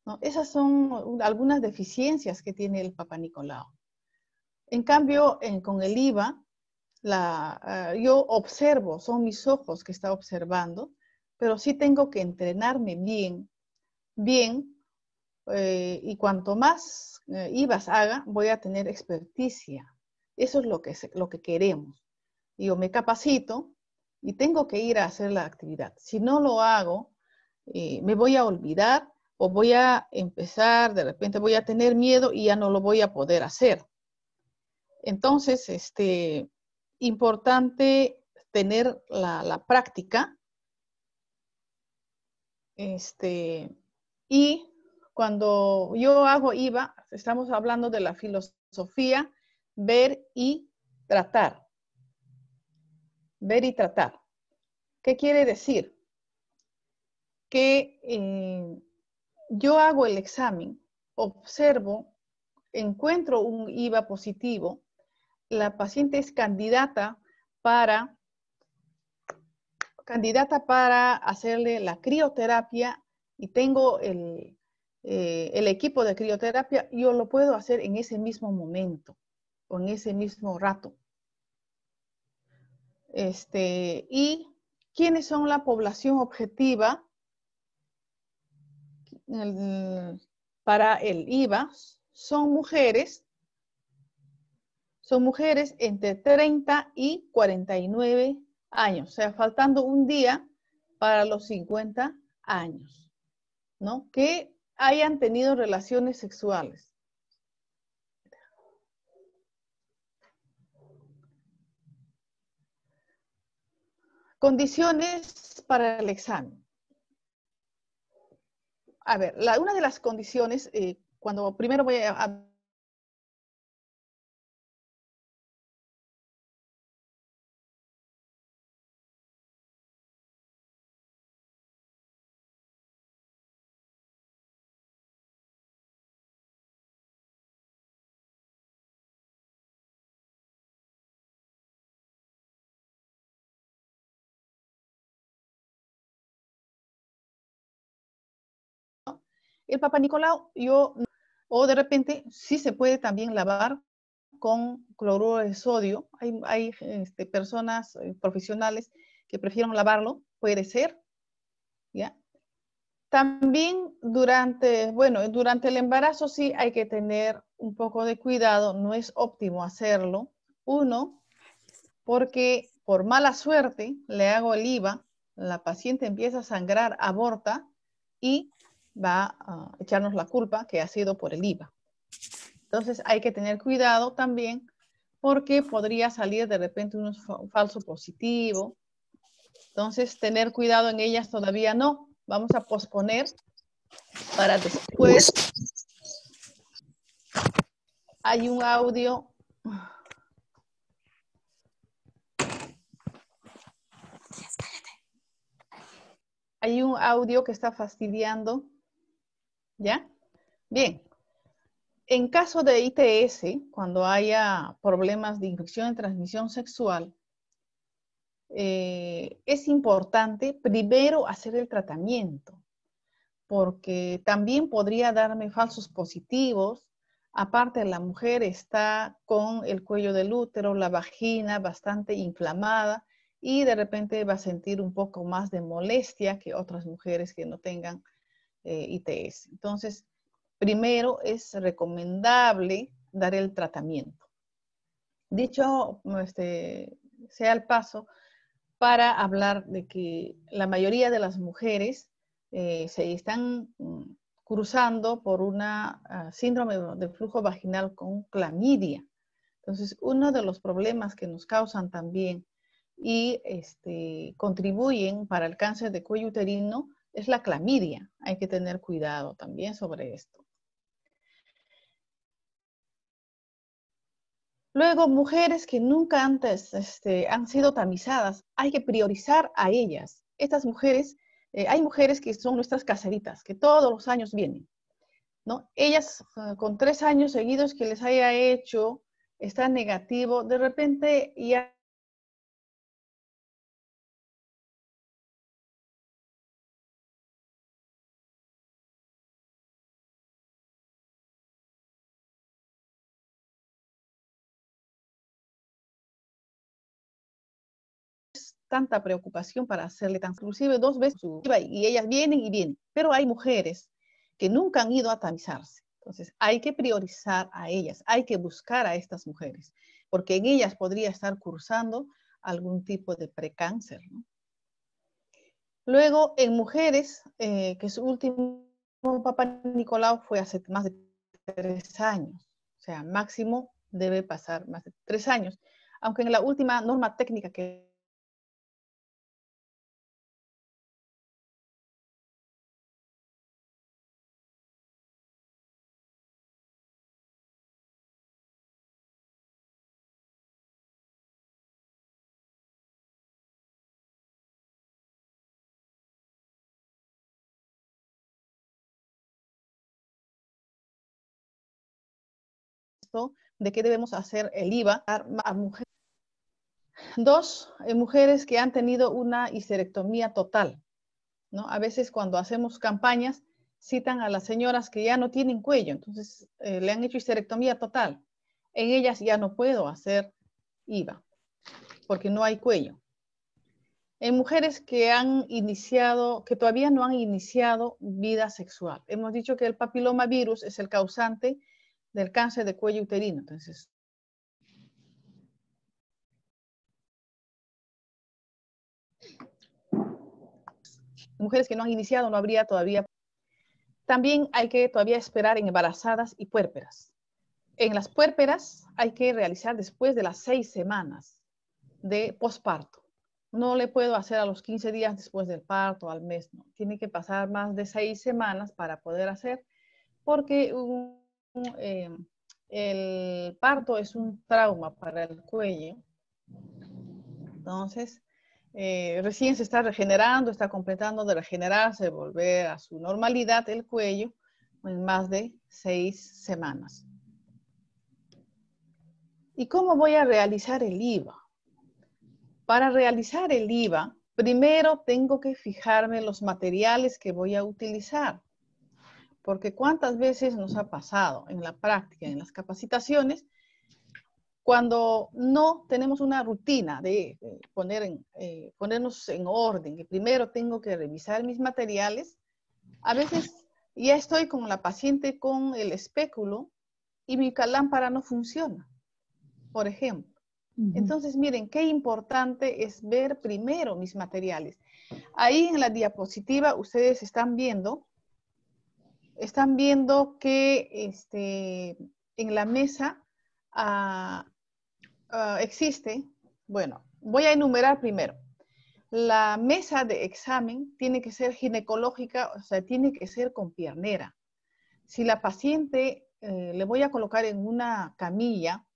¿no? Esas son algunas deficiencias que tiene el Papa Nicolau. En cambio, con el IVA, yo observo, son mis ojos que está observando, pero sí tengo que entrenarme bien, y cuanto más IVAs haga, voy a tener experticia. Eso es lo que queremos. Yo me capacito y tengo que ir a hacer la actividad. Si no lo hago, me voy a olvidar o voy a empezar, de repente voy a tener miedo y ya no lo voy a poder hacer. Entonces, importante tener la práctica. Y cuando yo hago IVA, estamos hablando de la filosofía ver y tratar. Ver y tratar. ¿Qué quiere decir? Que yo hago el examen, observo, encuentro un IVA positivo, la paciente es candidata para hacerle la crioterapia y tengo el equipo de crioterapia, yo lo puedo hacer en ese mismo momento, o en ese mismo rato. ¿Y quiénes son la población objetiva para el IVA? Son mujeres entre 30 y 49 años, o sea, faltando un día para los 50 años, ¿no? Que hayan tenido relaciones sexuales. Condiciones para el examen. A ver, una de las condiciones, cuando primero voy a el Papa Nicolau, o de repente sí se puede también lavar con cloruro de sodio. Hay personas profesionales que prefieren lavarlo, puede ser, ¿ya? También durante el embarazo sí hay que tener un poco de cuidado, no es óptimo hacerlo. Uno, porque por mala suerte le hago el IVA, la paciente empieza a sangrar, aborta y va a echarnos la culpa que ha sido por el IVA. Entonces hay que tener cuidado también porque podría salir de repente un falso positivo. Entonces tener cuidado en ellas todavía no. Vamos a posponer para después. Hay un audio. Hay un audio que está fastidiando. ¿Ya? Bien. En caso de ITS, cuando haya problemas de infección de transmisión sexual, es importante primero hacer el tratamiento, porque también podría darme falsos positivos. Aparte, la mujer está con el cuello del útero, la vagina bastante inflamada y de repente va a sentir un poco más de molestia que otras mujeres que no tengan ITS. Entonces, primero es recomendable dar el tratamiento. Dicho sea el paso, para hablar de que la mayoría de las mujeres se están cruzando por una síndrome de flujo vaginal con clamidia. Entonces, uno de los problemas que nos causan también y contribuyen para el cáncer de cuello uterino es la clamidia. Hay que tener cuidado también sobre esto. Luego, mujeres que nunca antes han sido tamizadas, hay que priorizar a ellas. Estas mujeres, hay mujeres que son nuestras caseritas, que todos los años vienen, ¿no? Ellas con 3 años seguidos que les haya hecho, está negativo, de repente ya tanta preocupación para hacerle tan inclusive 2 veces y ellas vienen y vienen, pero hay mujeres que nunca han ido a tamizarse. Entonces hay que priorizar a ellas, hay que buscar a estas mujeres, porque en ellas podría estar cursando algún tipo de precáncer, ¿no? Luego, en mujeres, que su último Papa Nicolau fue hace más de 3 años, o sea, máximo debe pasar más de 3 años, aunque en la última norma técnica que de qué debemos hacer el IVA a mujeres. 2, mujeres que han tenido una histerectomía total, ¿no? A veces cuando hacemos campañas citan a las señoras que ya no tienen cuello, entonces le han hecho histerectomía total. En ellas ya no puedo hacer IVA porque no hay cuello. En mujeres que todavía no han iniciado vida sexual. Hemos dicho que el papilomavirus es el causante del cáncer de cuello uterino. Entonces, mujeres que no han iniciado no habría todavía. También hay que todavía esperar en embarazadas y puérperas. En las puérperas hay que realizar después de las 6 semanas de posparto. No le puedo hacer a los 15 días después del parto, al mes, no. Tiene que pasar más de 6 semanas para poder hacer, porque el parto es un trauma para el cuello. Entonces, recién se está regenerando, está completando de regenerarse, de volver a su normalidad el cuello en más de 6 semanas. ¿Y cómo voy a realizar el IVA? Para realizar el IVA, primero tengo que fijarme los materiales que voy a utilizar. Porque cuántas veces nos ha pasado en la práctica, en las capacitaciones, cuando no tenemos una rutina de ponernos en orden, que primero tengo que revisar mis materiales, a veces ya estoy con la paciente con el espéculo y mi lámpara no funciona, por ejemplo. Entonces, miren, qué importante es ver primero mis materiales. Ahí en la diapositiva ustedes están viendo que en la mesa existe, bueno, voy a enumerar primero. La mesa de examen tiene que ser ginecológica, o sea, tiene que ser con piernera. Si la paciente le voy a colocar en una camilla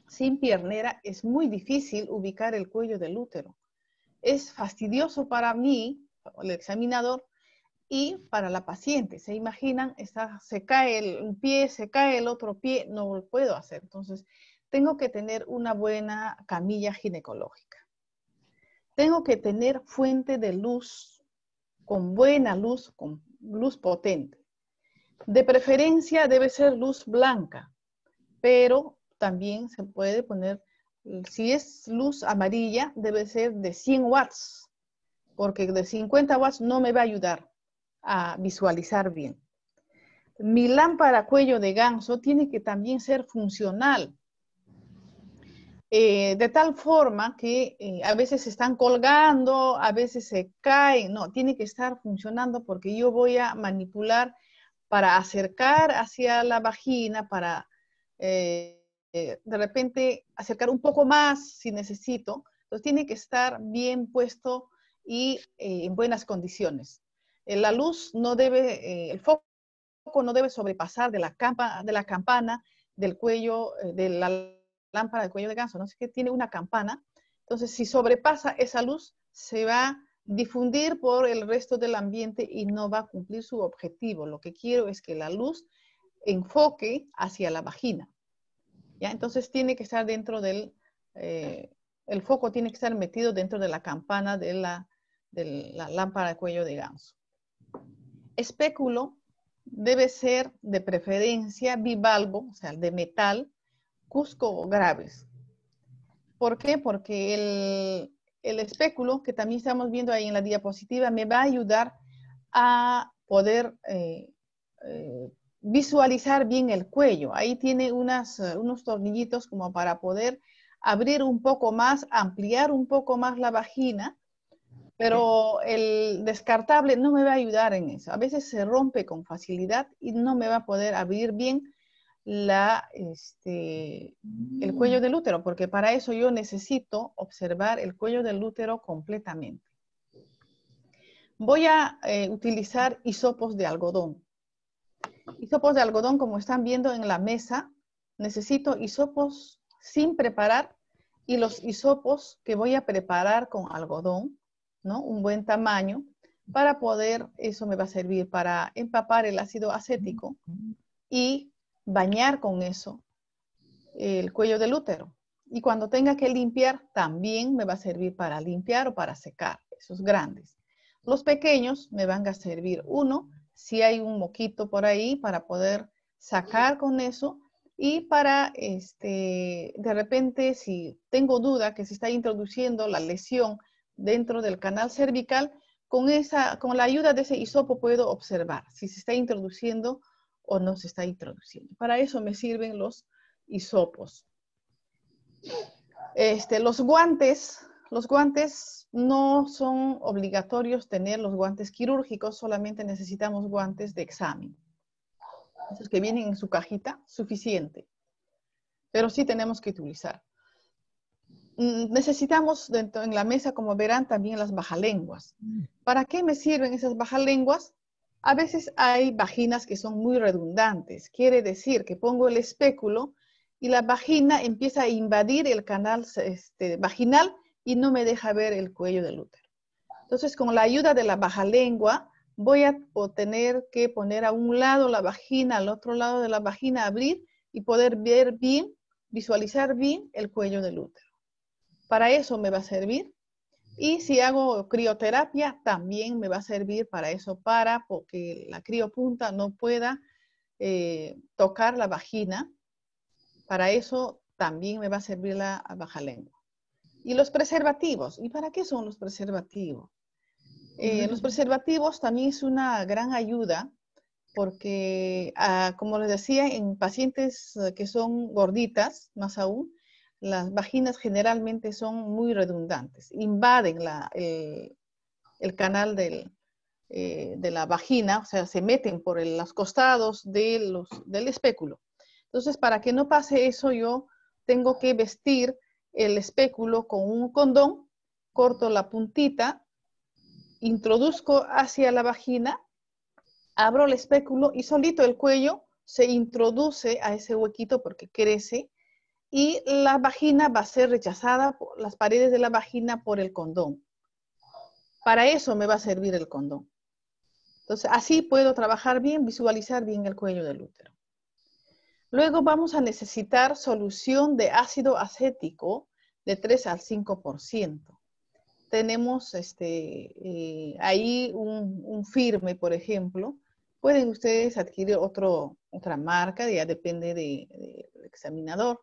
sin piernera, es muy difícil ubicar el cuello del útero. Es fastidioso para mí, el examinador, y para la paciente. ¿Se imaginan? Se cae un pie, se cae el otro pie, no lo puedo hacer. Entonces, tengo que tener una buena camilla ginecológica. Tengo que tener fuente de luz, con buena luz, con luz potente. De preferencia debe ser luz blanca, pero también se puede poner, si es luz amarilla, debe ser de 100 watts, porque de 50 watts no me va a ayudar a visualizar bien. Mi lámpara cuello de ganso tiene que también ser funcional, de tal forma que a veces se están colgando, a veces se caen. No, tiene que estar funcionando porque yo voy a manipular para acercar hacia la vagina, para de repente acercar un poco más si necesito. Entonces tiene que estar bien puesto y en buenas condiciones. La luz no debe, el foco no debe sobrepasar de la campana del cuello, de la lámpara del cuello de ganso. No sé, que tiene una campana. Entonces, si sobrepasa esa luz, se va a difundir por el resto del ambiente y no va a cumplir su objetivo. Lo que quiero es que la luz enfoque hacia la vagina. ¿Ya? Entonces, tiene que estar dentro del... el foco tiene que estar metido dentro de la campana de la lámpara de cuello de ganso. Espéculo debe ser de preferencia bivalvo, o sea, de metal, Cusco Graves. ¿Por qué? Porque el espéculo, que también estamos viendo ahí en la diapositiva, me va a ayudar a poder visualizar bien el cuello. Ahí tiene unos tornillitos como para poder abrir un poco más, ampliar un poco más la vagina, pero el descartable no me va a ayudar en eso. A veces se rompe con facilidad y no me va a poder abrir bien el cuello del útero, porque para eso yo necesito observar el cuello del útero completamente. Voy a utilizar hisopos de algodón. Hisopos de algodón, como están viendo en la mesa, necesito hisopos sin preparar y los hisopos que voy a preparar con algodón, ¿no? Un buen tamaño, para poder, eso me va a servir para empapar el ácido acético y bañar con eso el cuello del útero. Y cuando tenga que limpiar, también me va a servir para limpiar o para secar, esos grandes. Los pequeños me van a servir, uno, si hay un moquito por ahí, para poder sacar con eso Y para, de repente, si tengo duda que se está introduciendo la lesión dentro del canal cervical, con la ayuda de ese hisopo puedo observar si se está introduciendo o no se está introduciendo. Para eso me sirven los hisopos. Los guantes no son obligatorios tener los guantes quirúrgicos, solamente necesitamos guantes de examen. Esos que vienen en su cajita, suficiente. Pero sí tenemos que utilizar. Necesitamos en la mesa, como verán, también las bajalenguas. ¿Para qué me sirven esas bajalenguas? A veces hay vaginas que son muy redundantes. Quiere decir que pongo el espéculo y la vagina empieza a invadir el canal vaginal y no me deja ver el cuello del útero. Entonces, con la ayuda de la bajalengua, voy a tener que poner a un lado la vagina, al otro lado de la vagina, abrir y poder ver bien, visualizar bien el cuello del útero. Para eso me va a servir. Y si hago crioterapia, también me va a servir para eso, para que la criopunta no pueda tocar la vagina. Para eso también me va a servir la bajalengua. Y los preservativos. ¿Y para qué son los preservativos? Los preservativos también es una gran ayuda porque, como les decía, en pacientes que son gorditas, más aún, las vaginas generalmente son muy redundantes, invaden el canal de la vagina, o sea, se meten por los costados del espéculo. Entonces, para que no pase eso, yo tengo que vestir el espéculo con un condón, corto la puntita, introduzco hacia la vagina, abro el espéculo y solito el cuello se introduce a ese huequito porque crece y la vagina va a ser rechazada, las paredes de la vagina por el condón. Para eso me va a servir el condón. Entonces, así puedo trabajar bien, visualizar bien el cuello del útero. Luego vamos a necesitar solución de ácido acético de 3 al 5%. Tenemos ahí un firme, por ejemplo. Pueden ustedes adquirir otra marca, ya depende del examinador.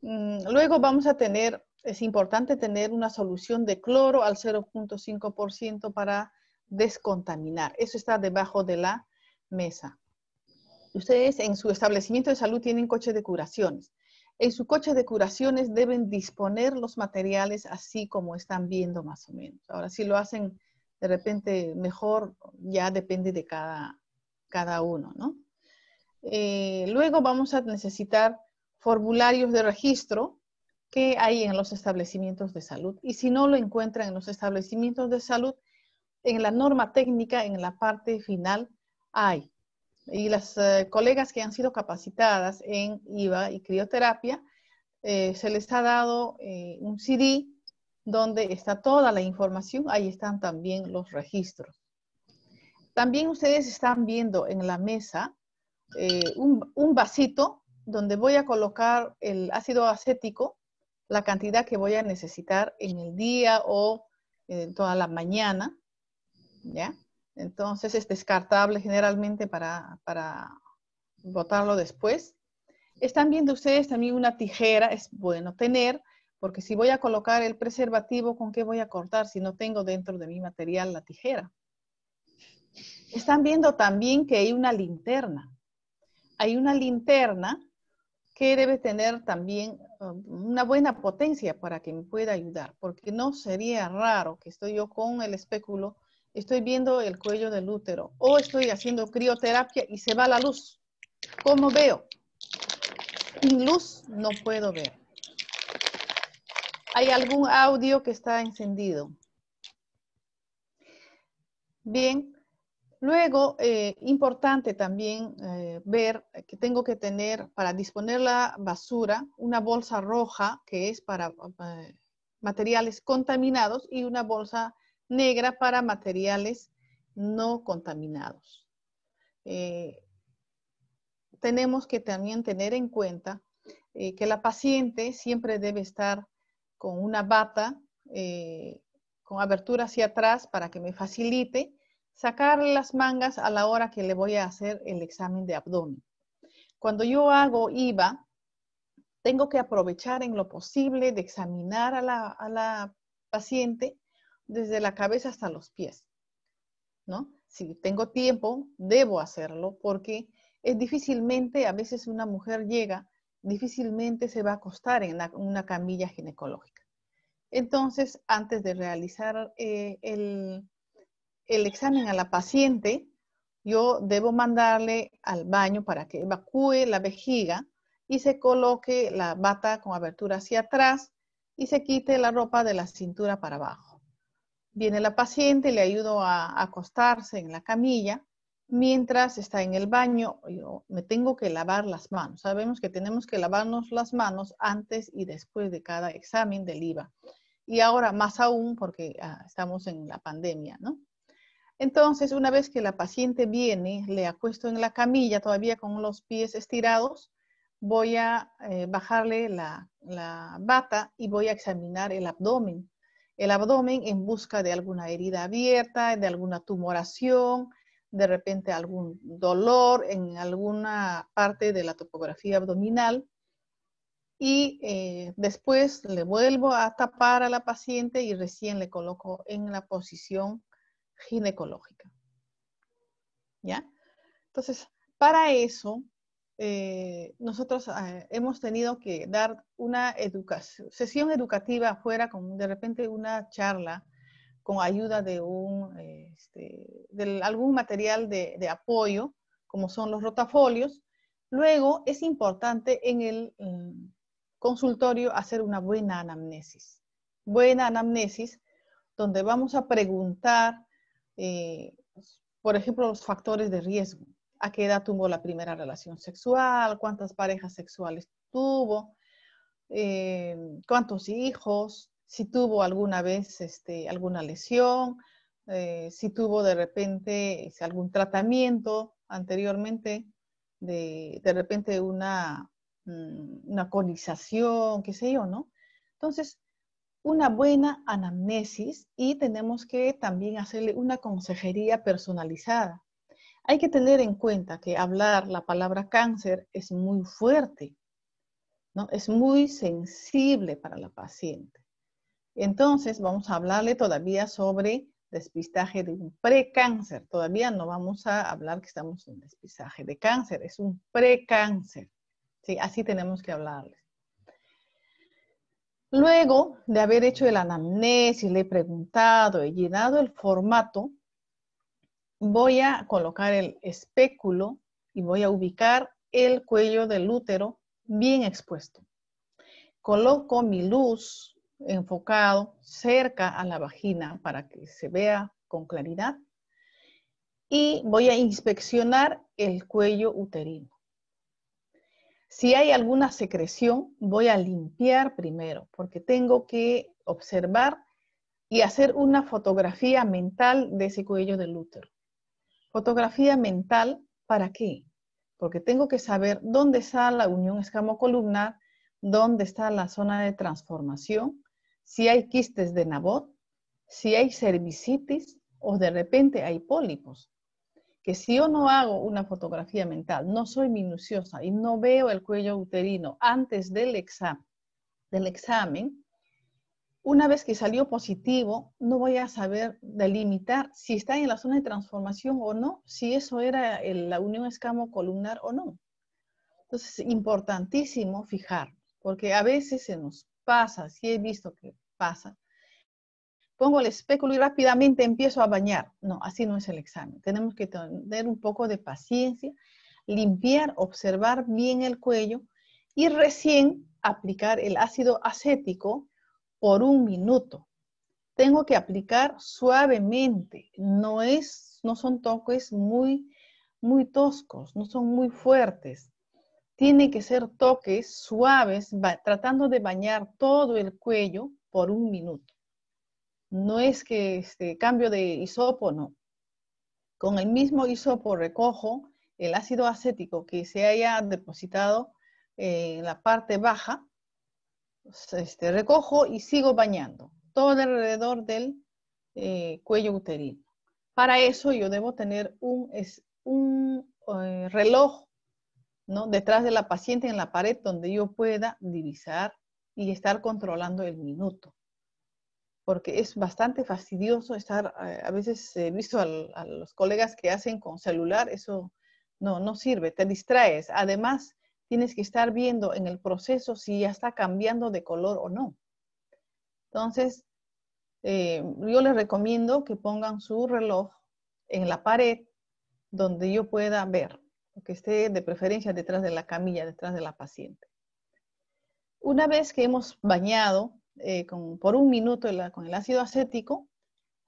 Luego vamos a tener, es importante tener una solución de cloro al 0.5% para descontaminar. Eso está debajo de la mesa. Ustedes en su establecimiento de salud tienen coche de curaciones. En su coche de curaciones deben disponer los materiales así como están viendo más o menos. Ahora, si lo hacen de repente mejor, ya depende de cada uno, ¿no? Luego vamos a necesitar formularios de registro que hay en los establecimientos de salud. Y si no lo encuentran en los establecimientos de salud, en la norma técnica, en la parte final, hay. Y las colegas que han sido capacitadas en IVA y crioterapia, se les ha dado un CD donde está toda la información, ahí están también los registros. También ustedes están viendo en la mesa un vasito donde voy a colocar el ácido acético, la cantidad que voy a necesitar en el día o toda la mañana, ¿ya? Entonces es descartable generalmente para botarlo después. Están viendo ustedes también una tijera, es bueno tener, porque si voy a colocar el preservativo, ¿con qué voy a cortar si no tengo dentro de mi material la tijera? Están viendo también que hay una linterna. Hay una linterna que debe tener también una buena potencia para que me pueda ayudar, porque no sería raro que estoy yo con el espéculo, estoy viendo el cuello del útero o estoy haciendo crioterapia y se va la luz. ¿Cómo veo? Sin luz no puedo ver. ¿Hay algún audio que está encendido? Bien. Luego, importante también ver que tengo que tener para disponer la basura una bolsa roja que es para materiales contaminados y una bolsa negra para materiales no contaminados. Tenemos que también tener en cuenta que la paciente siempre debe estar con una bata con abertura hacia atrás para que me facilite sacarle las mangas a la hora que le voy a hacer el examen de abdomen. cuando yo hago IVA, tengo que aprovechar en lo posible de examinar a la paciente desde la cabeza hasta los pies, ¿no? Si tengo tiempo, debo hacerlo porque es difícilmente, a veces una mujer llega, difícilmente se va a acostar en una camilla ginecológica. Entonces, antes de realizar el examen a la paciente, yo debo mandarle al baño para que evacúe la vejiga y se coloque la bata con abertura hacia atrás y se quite la ropa de la cintura para abajo. Viene la paciente, le ayudo a acostarse en la camilla. Mientras está en el baño, yo me tengo que lavar las manos. Sabemos que tenemos que lavarnos las manos antes y después de cada examen del IVA. Y ahora más aún porque estamos en la pandemia, ¿no? Entonces, una vez que la paciente viene, le acuesto en la camilla, todavía con los pies estirados, voy a bajarle la bata y voy a examinar el abdomen. El abdomen en busca de alguna herida abierta, de alguna tumoración, de repente algún dolor en alguna parte de la topografía abdominal. Y después le vuelvo a tapar a la paciente y recién le coloco en la posición ginecológica. ¿Ya? Entonces, para eso, nosotros hemos tenido que dar una sesión educativa afuera, con de repente una charla con ayuda de algún material de apoyo, como son los rotafolios. Luego, es importante en el consultorio hacer una buena anamnesis. Buena anamnesis, donde vamos a preguntar, por ejemplo, los factores de riesgo. ¿A qué edad tuvo la primera relación sexual? ¿Cuántas parejas sexuales tuvo? ¿Cuántos hijos? Si tuvo alguna vez alguna lesión, si tuvo de repente algún tratamiento anteriormente, de repente una conización, qué sé yo, ¿no? Entonces, una buena anamnesis y tenemos que también hacerle una consejería personalizada. Hay que tener en cuenta que hablar la palabra cáncer es muy fuerte, ¿no? Es muy sensible para la paciente. Entonces, vamos a hablarle todavía sobre despistaje de un precáncer. Todavía no vamos a hablar que estamos en despistaje de cáncer, es un precáncer. ¿Sí? Así tenemos que hablarles. Luego de haber hecho el anamnesis, le he preguntado, he llenado el formato, voy a colocar el espéculo y voy a ubicar el cuello del útero bien expuesto. Coloco mi luz enfocado cerca a la vagina para que se vea con claridad y voy a inspeccionar el cuello uterino. Si hay alguna secreción, voy a limpiar primero porque tengo que observar y hacer una fotografía mental de ese cuello del útero. Fotografía mental, ¿para qué? Porque tengo que saber dónde está la unión escamocolumnar, dónde está la zona de transformación, si hay quistes de Nabot, si hay cervicitis o de repente hay pólipos. Que si yo no hago una fotografía mental, no soy minuciosa y no veo el cuello uterino antes del examen, una vez que salió positivo, no voy a saber delimitar si está en la zona de transformación o no, si eso era la unión escamocolumnar o no. Entonces, es importantísimo fijar, porque a veces se nos pasa, si he visto que pasa, pongo el espéculo y rápidamente empiezo a bañar. No, así no es el examen. Tenemos que tener un poco de paciencia, limpiar, observar bien el cuello y recién aplicar el ácido acético por 1 minuto. Tengo que aplicar suavemente. No son toques muy toscos, no son muy fuertes. Tienen que ser toques suaves, tratando de bañar todo el cuello por 1 minuto. No es que cambio de hisopo, no. Con el mismo hisopo recojo el ácido acético que se haya depositado en la parte baja, recojo y sigo bañando todo alrededor del cuello uterino. Para eso yo debo tener un reloj, ¿no? Detrás de la paciente en la pared donde yo pueda divisar y estar controlando el minuto. Porque es bastante fastidioso estar, a veces he visto a los colegas que hacen con celular, eso no sirve, te distraes. Además, tienes que estar viendo en el proceso si ya está cambiando de color o no. Entonces, yo les recomiendo que pongan su reloj en la pared donde yo pueda ver, que esté de preferencia detrás de la camilla, detrás de la paciente. Una vez que hemos bañado por un minuto con el ácido acético,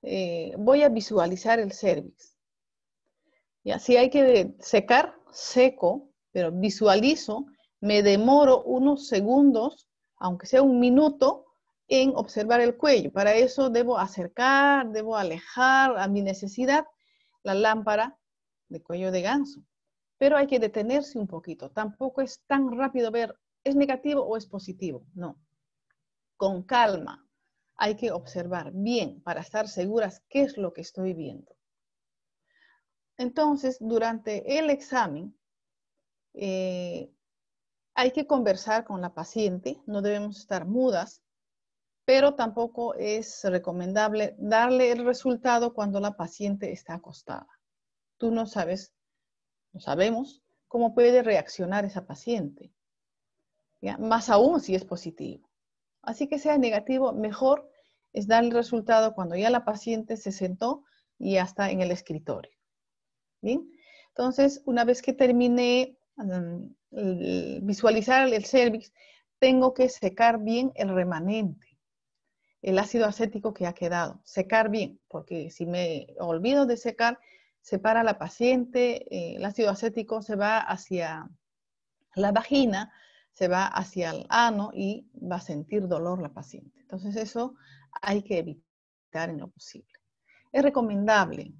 voy a visualizar el cérvix. Y así hay que secar, seco, pero visualizo, me demoro unos segundos, aunque sea un minuto, en observar el cuello. Para eso debo acercar, debo alejar a mi necesidad la lámpara de cuello de ganso. Pero hay que detenerse un poquito. Tampoco es tan rápido ver, ¿es negativo o es positivo? No. Con calma. Hay que observar bien para estar seguras qué es lo que estoy viendo. Entonces, durante el examen, hay que conversar con la paciente. No debemos estar mudas, pero tampoco es recomendable darle el resultado cuando la paciente está acostada. Tú no sabes, no sabemos cómo puede reaccionar esa paciente, ¿ya? Más aún si es positivo. Así que sea negativo, mejor es dar el resultado cuando ya la paciente se sentó y ya está en el escritorio. ¿Bien? Entonces, una vez que terminé visualizar el cérvix, tengo que secar bien el remanente, el ácido acético que ha quedado. Secar bien, porque si me olvido de secar, se para la paciente, el ácido acético se va hacia la vagina, se va hacia el ano y va a sentir dolor la paciente. Entonces eso hay que evitar en lo posible. Es recomendable,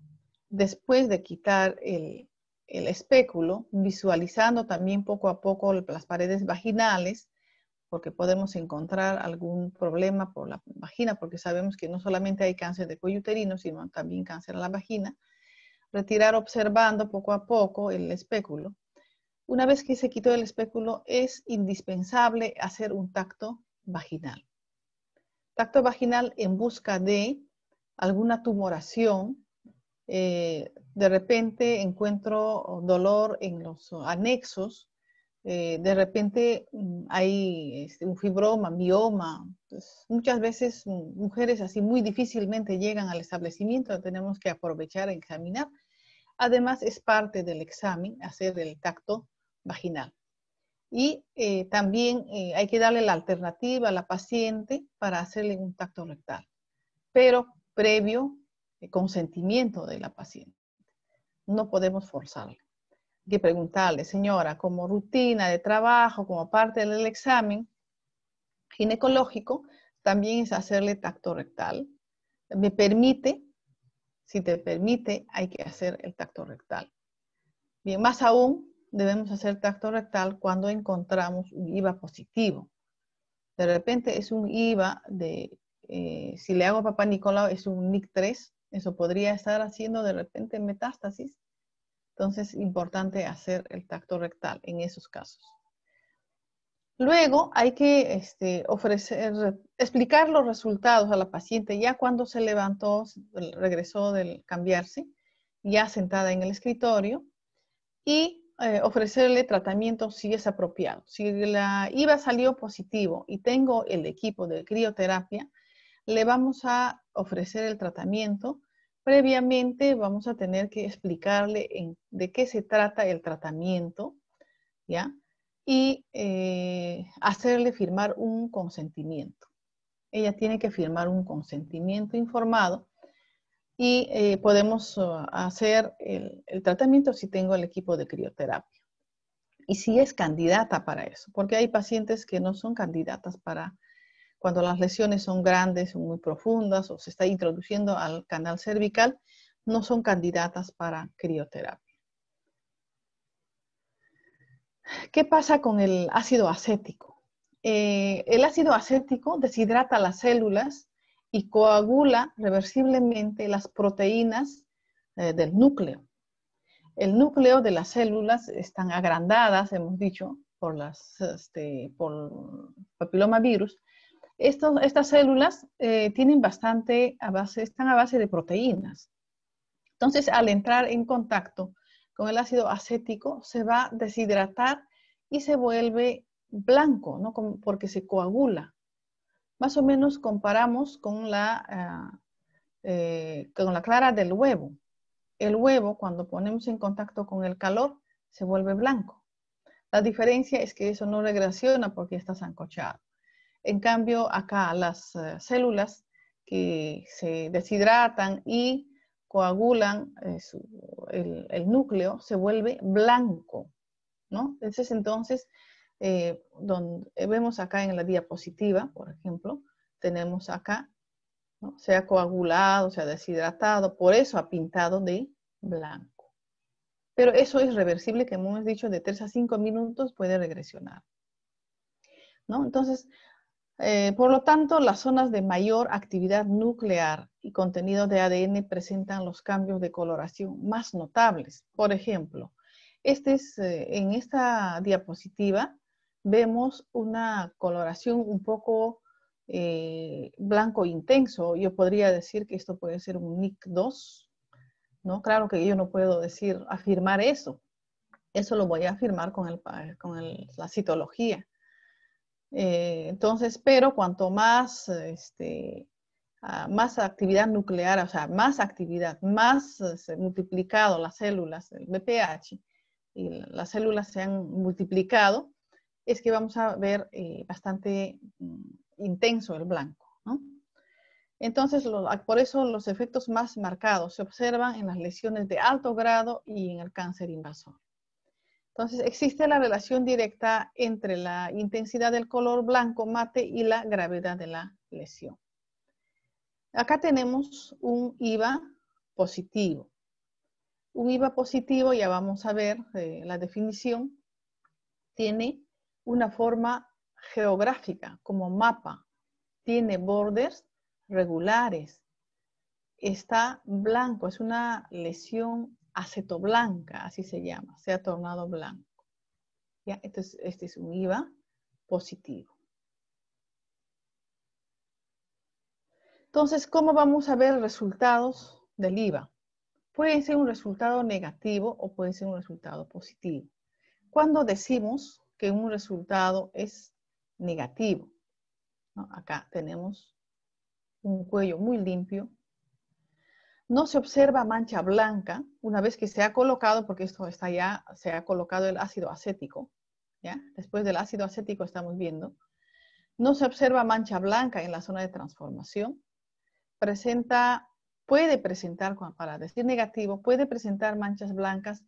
después de quitar el espéculo, visualizando también poco a poco las paredes vaginales, porque podemos encontrar algún problema por la vagina, porque sabemos que no solamente hay cáncer de cuello uterino, sino también cáncer a la vagina. Retirar observando poco a poco el espéculo. Una vez que se quitó el espéculo, es indispensable hacer un tacto vaginal. Tacto vaginal en busca de alguna tumoración. De repente encuentro dolor en los anexos. De repente hay un fibroma, mioma. Pues, muchas veces mujeres así muy difícilmente llegan al establecimiento. Tenemos que aprovechar e examinar. Además, es parte del examen hacer el tacto vaginal. Y también hay que darle la alternativa a la paciente para hacerle un tacto rectal, pero previo consentimiento de la paciente. No podemos forzarle. Hay que preguntarle, señora, como rutina de trabajo, como parte del examen ginecológico, también es hacerle tacto rectal. ¿Me permite? Si te permite, hay que hacer el tacto rectal. Bien, más aún, debemos hacer tacto rectal cuando encontramos un IVA positivo. De repente es un IVA de, si le hago a Papá Nicolau, es un NIC3, eso podría estar haciendo de repente metástasis. Entonces es importante hacer el tacto rectal en esos casos. Luego hay que explicar los resultados a la paciente ya cuando se levantó, regresó del cambiarse, ya sentada en el escritorio, y ofrecerle tratamiento si es apropiado. Si la IVA salió positivo y tengo el equipo de crioterapia, le vamos a ofrecer el tratamiento. Previamente vamos a tener que explicarle de qué se trata el tratamiento, ¿ya? Y hacerle firmar un consentimiento. Ella tiene que firmar un consentimiento informado y podemos hacer el tratamiento si tengo el equipo de crioterapia. Y si es candidata para eso, porque hay pacientes que no son candidatas para cuando las lesiones son grandes, son muy profundas o se está introduciendo al canal cervical, no son candidatas para crioterapia. ¿Qué pasa con el ácido acético? El ácido acético deshidrata las células y coagula reversiblemente las proteínas del núcleo. El núcleo de las células están agrandadas, hemos dicho, por papilomavirus. Estas células tienen están a base de proteínas. Entonces, al entrar en contacto con el ácido acético, se va a deshidratar y se vuelve blanco, ¿no? Porque se coagula. Más o menos comparamos con la clara del huevo. El huevo, cuando ponemos en contacto con el calor, se vuelve blanco. La diferencia es que eso no regresiona porque está sancochado. En cambio, acá las células que se deshidratan y coagulan el núcleo, se vuelve blanco, ¿no? Entonces, vemos acá en la diapositiva, por ejemplo, tenemos acá, ¿no? Se ha coagulado, se ha deshidratado, por eso ha pintado de blanco. Pero eso es reversible, que hemos dicho, de 3 a 5 minutos puede regresionar, ¿no? Entonces, por lo tanto, las zonas de mayor actividad nuclear y contenido de ADN presentan los cambios de coloración más notables. Por ejemplo, en esta diapositiva vemos una coloración un poco blanco intenso. Yo podría decir que esto puede ser un NIC2, ¿no? Claro que yo no puedo afirmar eso. Eso lo voy a afirmar con la citología. Entonces, pero cuanto más, más actividad nuclear, o sea, más actividad, más multiplicado las células, el BPH, y las células se han multiplicado, es que vamos a ver bastante intenso el blanco, ¿no? Entonces, por eso los efectos más marcados se observan en las lesiones de alto grado y en el cáncer invasor. Entonces, existe la relación directa entre la intensidad del color blanco mate y la gravedad de la lesión. Acá tenemos un IVA positivo. Un IVA positivo, ya vamos a ver la definición, tiene una forma geográfica como mapa. Tiene bordes regulares. Está blanco, es una lesión acetoblanca, así se llama, se ha tornado blanco. ¿Ya? Este es un IVA positivo. Entonces, ¿cómo vamos a ver resultados del IVA? Puede ser un resultado negativo o puede ser un resultado positivo. Cuando decimos que un resultado es negativo, ¿no? Acá tenemos un cuello muy limpio. No se observa mancha blanca una vez que se ha colocado, porque esto está ya, se ha colocado el ácido acético, ¿ya? Después del ácido acético estamos viendo. No se observa mancha blanca en la zona de transformación. Puede presentar, para decir negativo, puede presentar manchas blancas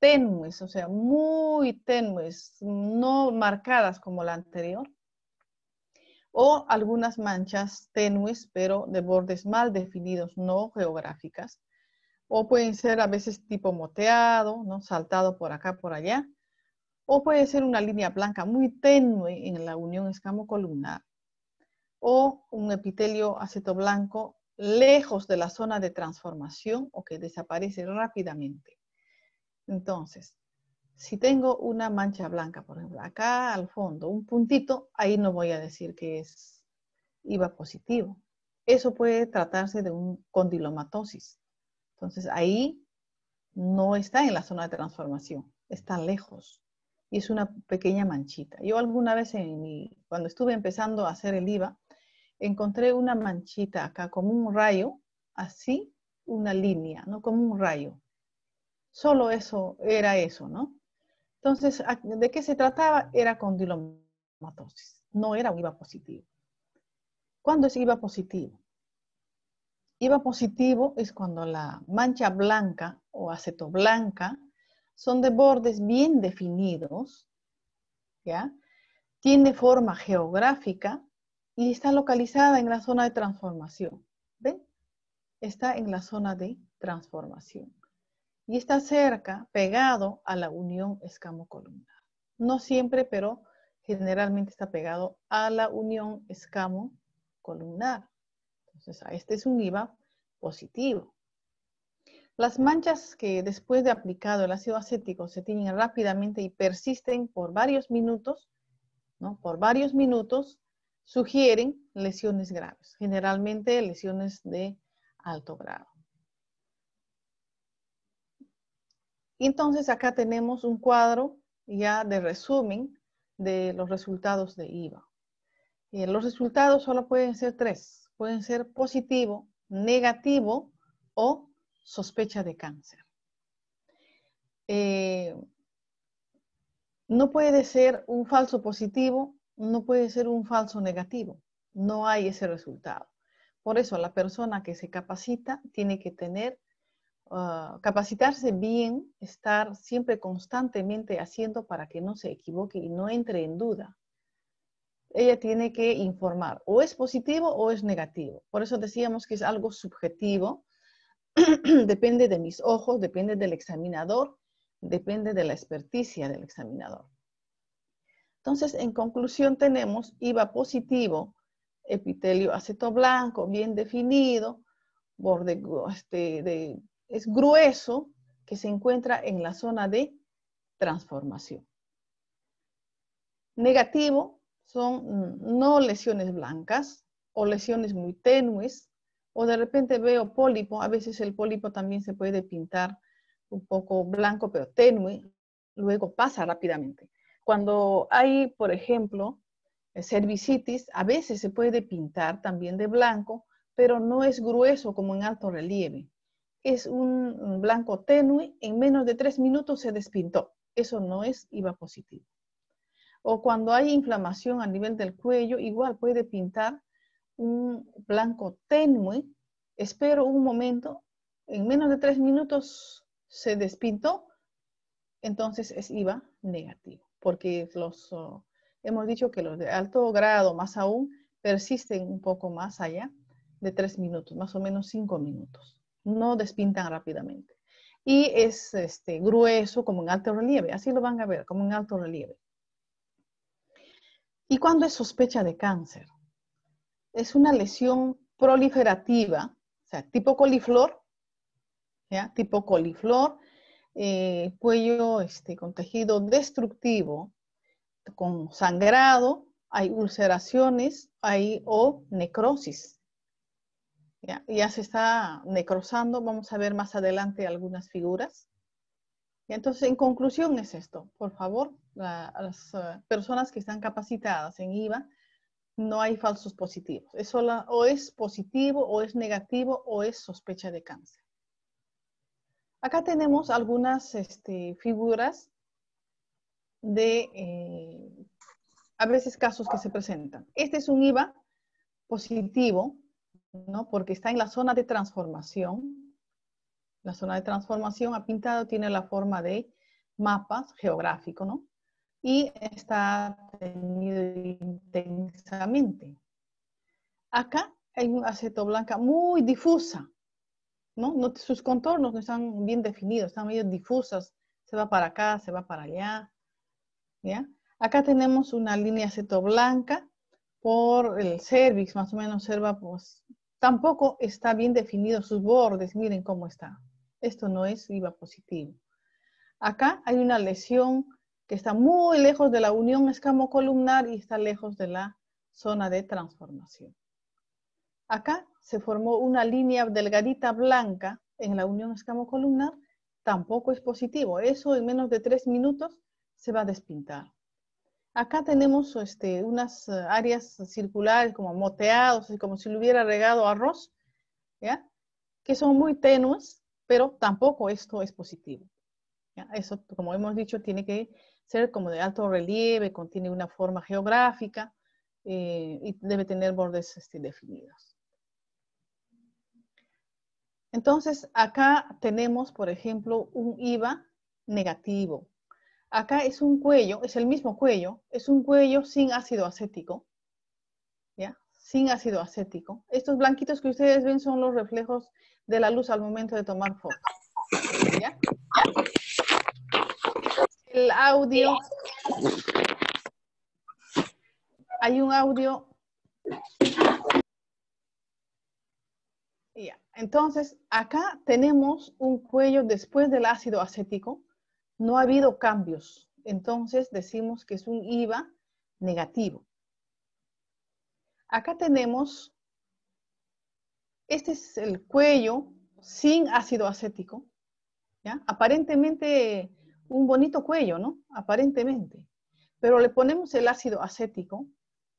tenues, o sea, muy tenues, no marcadas como la anterior. O algunas manchas tenues, pero de bordes mal definidos, no geográficas. O pueden ser a veces tipo moteado, ¿no? Saltado por acá, por allá. O puede ser una línea blanca muy tenue en la unión escamocolumnar. O un epitelio acetoblanco lejos de la zona de transformación o que desaparece rápidamente. Entonces, si tengo una mancha blanca, por ejemplo, acá al fondo, un puntito, ahí no voy a decir que es IVA positivo. Eso puede tratarse de un condilomatosis. Entonces, ahí no está en la zona de transformación, está lejos. Y es una pequeña manchita. Yo alguna vez, cuando estuve empezando a hacer el IVA, encontré una manchita acá, como un rayo, así, una línea, ¿no? Como un rayo. Solo eso, era eso, ¿no? Entonces, ¿de qué se trataba? Era condilomatosis, no era un IVA positivo. ¿Cuándo es IVA positivo? IVA positivo es cuando la mancha blanca o acetoblanca son de bordes bien definidos, ¿ya? Tiene forma geográfica y está localizada en la zona de transformación. ¿Ven? Está en la zona de transformación. Y está cerca, pegado a la unión escamocolumnar. No siempre, pero generalmente está pegado a la unión escamocolumnar. Entonces, este es un IVA positivo. Las manchas que después de aplicado el ácido acético se tiñen rápidamente y persisten por varios minutos, ¿no? Por varios minutos, sugieren lesiones graves, generalmente lesiones de alto grado. Y entonces acá tenemos un cuadro ya de resumen de los resultados de IVA. Los resultados solo pueden ser 3. Pueden ser positivo, negativo o sospecha de cáncer. No puede ser un falso positivo, no puede ser un falso negativo. No hay ese resultado. Por eso la persona que se capacita tiene que tener, capacitarse bien, estar siempre constantemente haciendo para que no se equivoque y no entre en duda. Ella tiene que informar, o es positivo o es negativo. Por eso decíamos que es algo subjetivo, depende de mis ojos, depende del examinador, depende de la experticia del examinador. Entonces, en conclusión tenemos IVA positivo, epitelio acetoblanco, bien definido, borde es grueso, que se encuentra en la zona de transformación. Negativo son no lesiones blancas o lesiones muy tenues, o de repente veo pólipo, a veces el pólipo también se puede pintar un poco blanco, pero tenue, luego pasa rápidamente. Cuando hay, por ejemplo, cervicitis, a veces se puede pintar también de blanco, pero no es grueso como en alto relieve. Es un blanco tenue, en menos de 3 minutos se despintó. Eso no es IVA positivo. O cuando hay inflamación a nivel del cuello, igual puede pintar un blanco tenue, espero un momento, en menos de 3 minutos se despintó, entonces es IVA negativo, porque hemos dicho que los de alto grado más aún persisten un poco más allá de 3 minutos, más o menos 5 minutos, no despintan rápidamente. Y es grueso como en alto relieve, así lo van a ver, como en alto relieve. ¿Y cuándo es sospecha de cáncer? Es una lesión proliferativa, o sea, tipo coliflor, ¿ya? Tipo coliflor, cuello con tejido destructivo, con sangrado, hay ulceraciones, o necrosis. Ya se está necrosando, vamos a ver más adelante algunas figuras. Y entonces, en conclusión es esto, por favor, a las personas que están capacitadas en IVA, no hay falsos positivos. Es solo, o es positivo, o es negativo, o es sospecha de cáncer. Acá tenemos algunas figuras de, a veces, casos que se presentan. Este es un IVA positivo, ¿no? Porque está en la zona de transformación. La zona de transformación ha pintado, tiene la forma de mapas geográfico, ¿no? Y está tenido intensamente. Acá hay una acetoblanca muy difusa, ¿no? Sus contornos no están bien definidos, están medio difusas, se va para acá, se va para allá, ¿ya? Acá tenemos una línea acetoblanca por el cervix, más o menos observa, pues, tampoco está bien definido sus bordes, miren cómo está. Esto no es IVA positivo. Acá hay una lesión que está muy lejos de la unión escamocolumnar y está lejos de la zona de transformación. Acá se formó una línea delgadita blanca en la unión escamocolumnar, tampoco es positivo. Eso en menos de 3 minutos se va a despintar. Acá tenemos unas áreas circulares como moteados, como si le hubiera regado arroz, ¿ya? Que son muy tenues, pero tampoco esto es positivo. ¿Ya? Eso, como hemos dicho, tiene que ser como de alto relieve, contiene una forma geográfica y debe tener bordes definidos. Entonces, acá tenemos, por ejemplo, un IVA negativo. Acá es un cuello, es el mismo cuello, es un cuello sin ácido acético, ¿ya? Sin ácido acético. Estos blanquitos que ustedes ven son los reflejos de la luz al momento de tomar fotos, ¿ya? El audio, hay un audio, ya. Entonces, acá tenemos un cuello después del ácido acético. No ha habido cambios. Entonces, decimos que es un IVA negativo. Acá tenemos, este es el cuello sin ácido acético, ¿ya? Aparentemente un bonito cuello, ¿no? Aparentemente. Pero le ponemos el ácido acético,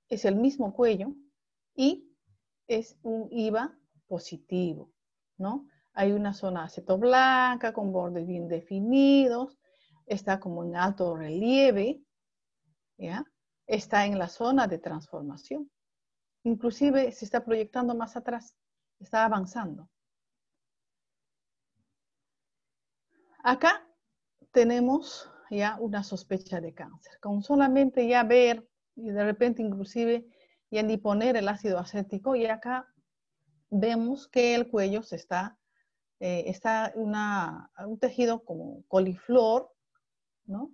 es el mismo cuello, y es un IVA positivo, ¿no? Hay una zona acetoblanca con bordes bien definidos, está como en alto relieve, ¿ya? Está en la zona de transformación. Inclusive se está proyectando más atrás, está avanzando. Acá tenemos ya una sospecha de cáncer. Con solamente ya ver, y de repente inclusive ya ni poner el ácido acético, y acá vemos que el cuello se está un tejido como coliflor, ¿no?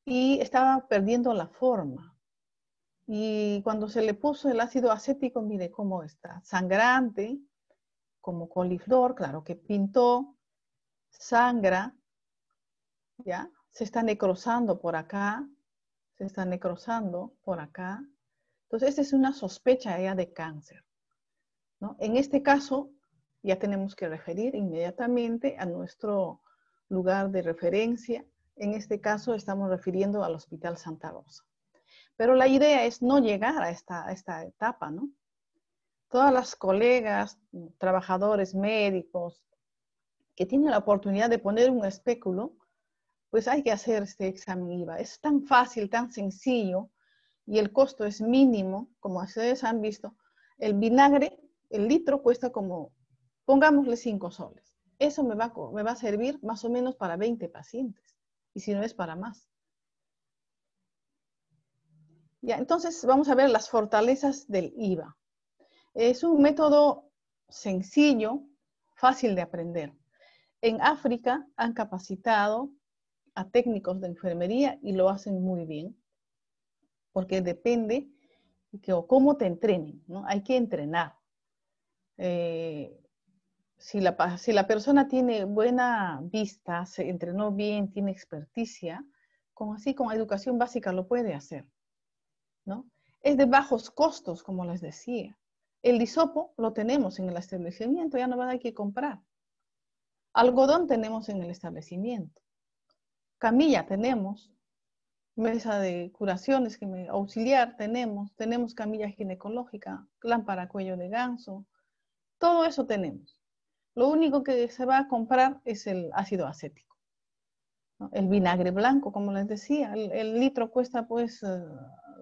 Y estaba perdiendo la forma. Y cuando se le puso el ácido acético, mire cómo está, sangrante, como coliflor, claro que pintó, sangra, ¿ya? Se está necrosando por acá, se está necrosando por acá. Entonces, esta es una sospecha ya de cáncer, ¿no? En este caso, ya tenemos que referir inmediatamente a nuestro lugar de referencia. En este caso, estamos refiriendo al Hospital Santa Rosa. Pero la idea es no llegar a esta etapa, ¿no? Todas las colegas, trabajadores médicos, que tienen la oportunidad de poner un espéculo, pues hay que hacer este examen IVA. Es tan fácil, tan sencillo, y el costo es mínimo, como ustedes han visto. El vinagre, el litro cuesta como, pongámosle 5 soles. Eso me va a servir más o menos para 20 pacientes, y si no es para más. Ya, entonces vamos a ver las fortalezas del IVA. Es un método sencillo, fácil de aprender. En África han capacitado a técnicos de enfermería y lo hacen muy bien, porque depende de cómo te entrenen, ¿no? Hay que entrenar. Si la persona tiene buena vista, se entrenó bien, tiene experticia, con educación básica lo puede hacer, ¿no? Es de bajos costos, como les decía. El hisopo lo tenemos en el establecimiento, ya no hay que comprar. Algodón tenemos en el establecimiento. Camilla tenemos. Mesa de curaciones auxiliar tenemos camilla ginecológica, lámpara cuello de ganso, todo eso tenemos. Lo único que se va a comprar es el ácido acético, ¿no? El vinagre blanco, como les decía, el litro cuesta pues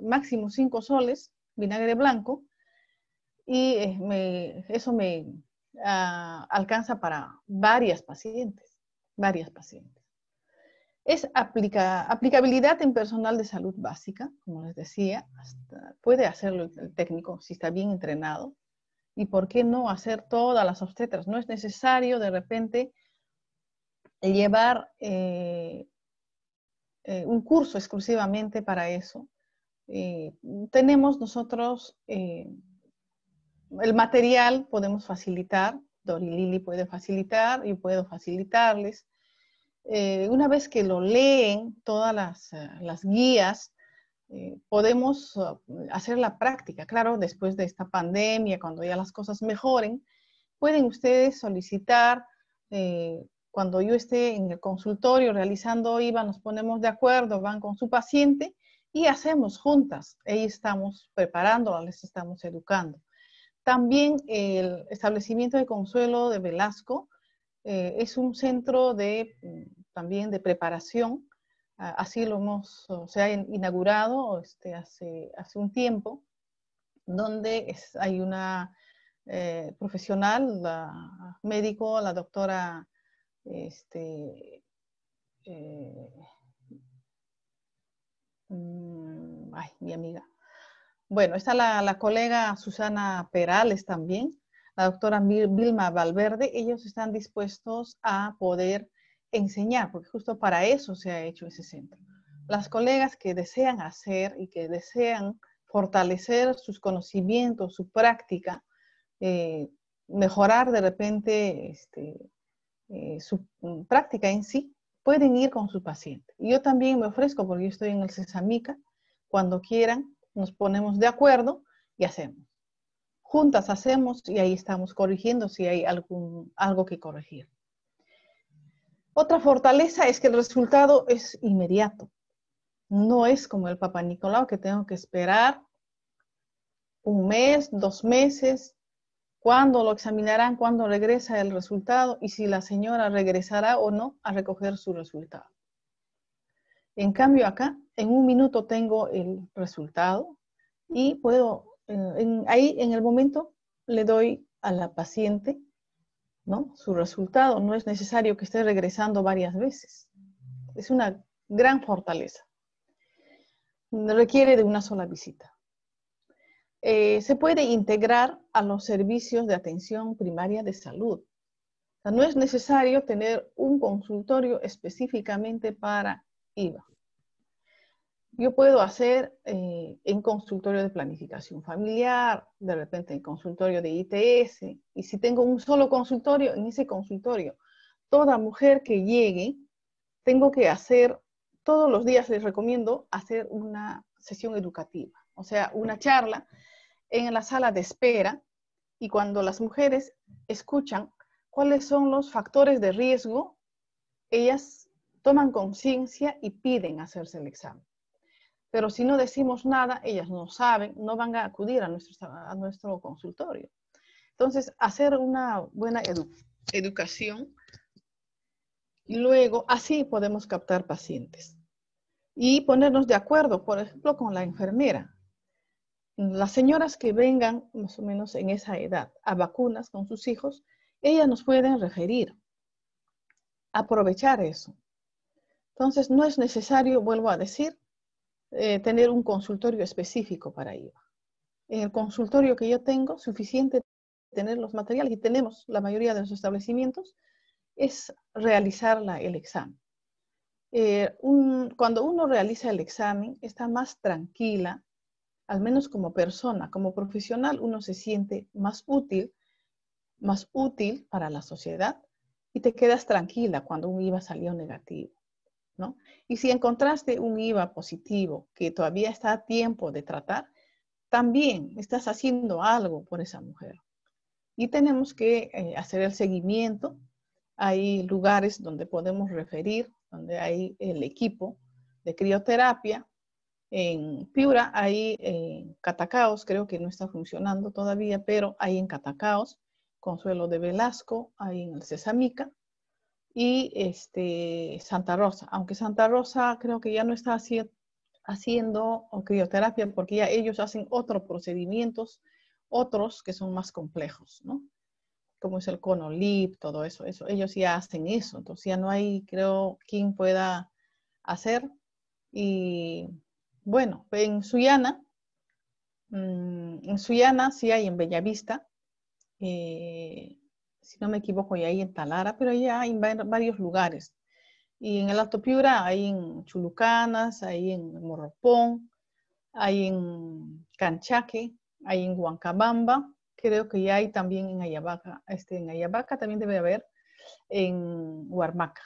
máximo 5 soles, vinagre blanco, y eso me alcanza para varias pacientes. Es aplicabilidad en personal de salud básica, como les decía, puede hacerlo el técnico si está bien entrenado. ¿Y por qué no hacer todas las obstetras? No es necesario de repente llevar un curso exclusivamente para eso. Tenemos nosotros el material, podemos facilitar, Dori Lili puede facilitar, yo puedo facilitarles. Una vez que lo leen, todas las guías, podemos hacer la práctica. Claro, después de esta pandemia, cuando ya las cosas mejoren, pueden ustedes solicitar, cuando yo esté en el consultorio realizando IVA, nos ponemos de acuerdo, van con su paciente y hacemos juntas. Ahí estamos preparándola, les estamos educando. También el establecimiento de Consuelo de Velasco es un centro también de preparación. Así se ha inaugurado hace un tiempo, donde hay una profesional, médico, la doctora, mi amiga. Bueno, está la colega Susana Perales también, la doctora Vilma Valverde. Ellos están dispuestos a poder enseñar, porque justo para eso se ha hecho ese centro. Las colegas que desean hacer y que desean fortalecer sus conocimientos, su práctica, mejorar de repente su práctica en sí, pueden ir con su paciente. Yo también me ofrezco porque yo estoy en el CESAMICA. Cuando quieran, nos ponemos de acuerdo y hacemos. Juntas hacemos y ahí estamos corrigiendo si hay algo que corregir. Otra fortaleza es que el resultado es inmediato. No es como el Papa Nicolau, que tengo que esperar un mes, 2 meses, cuándo lo examinarán, cuándo regresa el resultado y si la señora regresará o no a recoger su resultado. En cambio acá, en 1 minuto tengo el resultado y puedo, ahí en el momento le doy a la paciente, ¿no?, su resultado. No es necesario que esté regresando varias veces. Es una gran fortaleza. Requiere de una sola visita. Se puede integrar a los servicios de atención primaria de salud. O sea, no es necesario tener un consultorio específicamente para IVA. Yo puedo hacer en consultorio de planificación familiar, de repente en consultorio de ITS, y si tengo un solo consultorio, en ese consultorio, toda mujer que llegue, tengo que hacer, todos los días les recomiendo hacer una sesión educativa, o sea, una charla en la sala de espera, y cuando las mujeres escuchan cuáles son los factores de riesgo, ellas toman conciencia y piden hacerse el examen. Pero si no decimos nada, ellas no saben, no van a acudir a nuestro consultorio. Entonces, hacer una buena educación y luego así podemos captar pacientes. Y ponernos de acuerdo, por ejemplo, con la enfermera. Las señoras que vengan más o menos en esa edad a vacunas con sus hijos, ellas nos pueden referir. Aprovechar eso. Entonces, no es necesario, vuelvo a decir, tener un consultorio específico para IVA. En el consultorio que yo tengo, suficiente tener los materiales, y tenemos la mayoría de los establecimientos, es realizar el examen. Cuando uno realiza el examen, está más tranquila, al menos como persona, como profesional, uno se siente más útil para la sociedad y te quedas tranquila cuando un IVA salió negativo, ¿no? Y si encontraste un IVA positivo que todavía está a tiempo de tratar, también estás haciendo algo por esa mujer. Y tenemos que hacer el seguimiento. Hay lugares donde podemos referir, donde hay el equipo de crioterapia. En Piura hay en Catacaos, creo que no está funcionando todavía, pero hay en Catacaos, Consuelo de Velasco, hay en el CESAMICA, y Santa Rosa, aunque Santa Rosa creo que ya no está haciendo crioterapia porque ya ellos hacen otros procedimientos, otros que son más complejos, ¿no? Como es el CONOLIP, todo eso, ellos ya hacen eso, entonces ya no hay, creo, quien pueda hacer. Y bueno, en Sullana sí hay en Bellavista, si no me equivoco, y ahí en Talara, pero ya hay en varios lugares. Y en el Alto Piura hay en Chulucanas, hay en Morropón, hay en Canchaque, hay en Huancabamba, creo que ya hay también en Ayabaca. En Ayabaca también debe haber, en Huarmaca.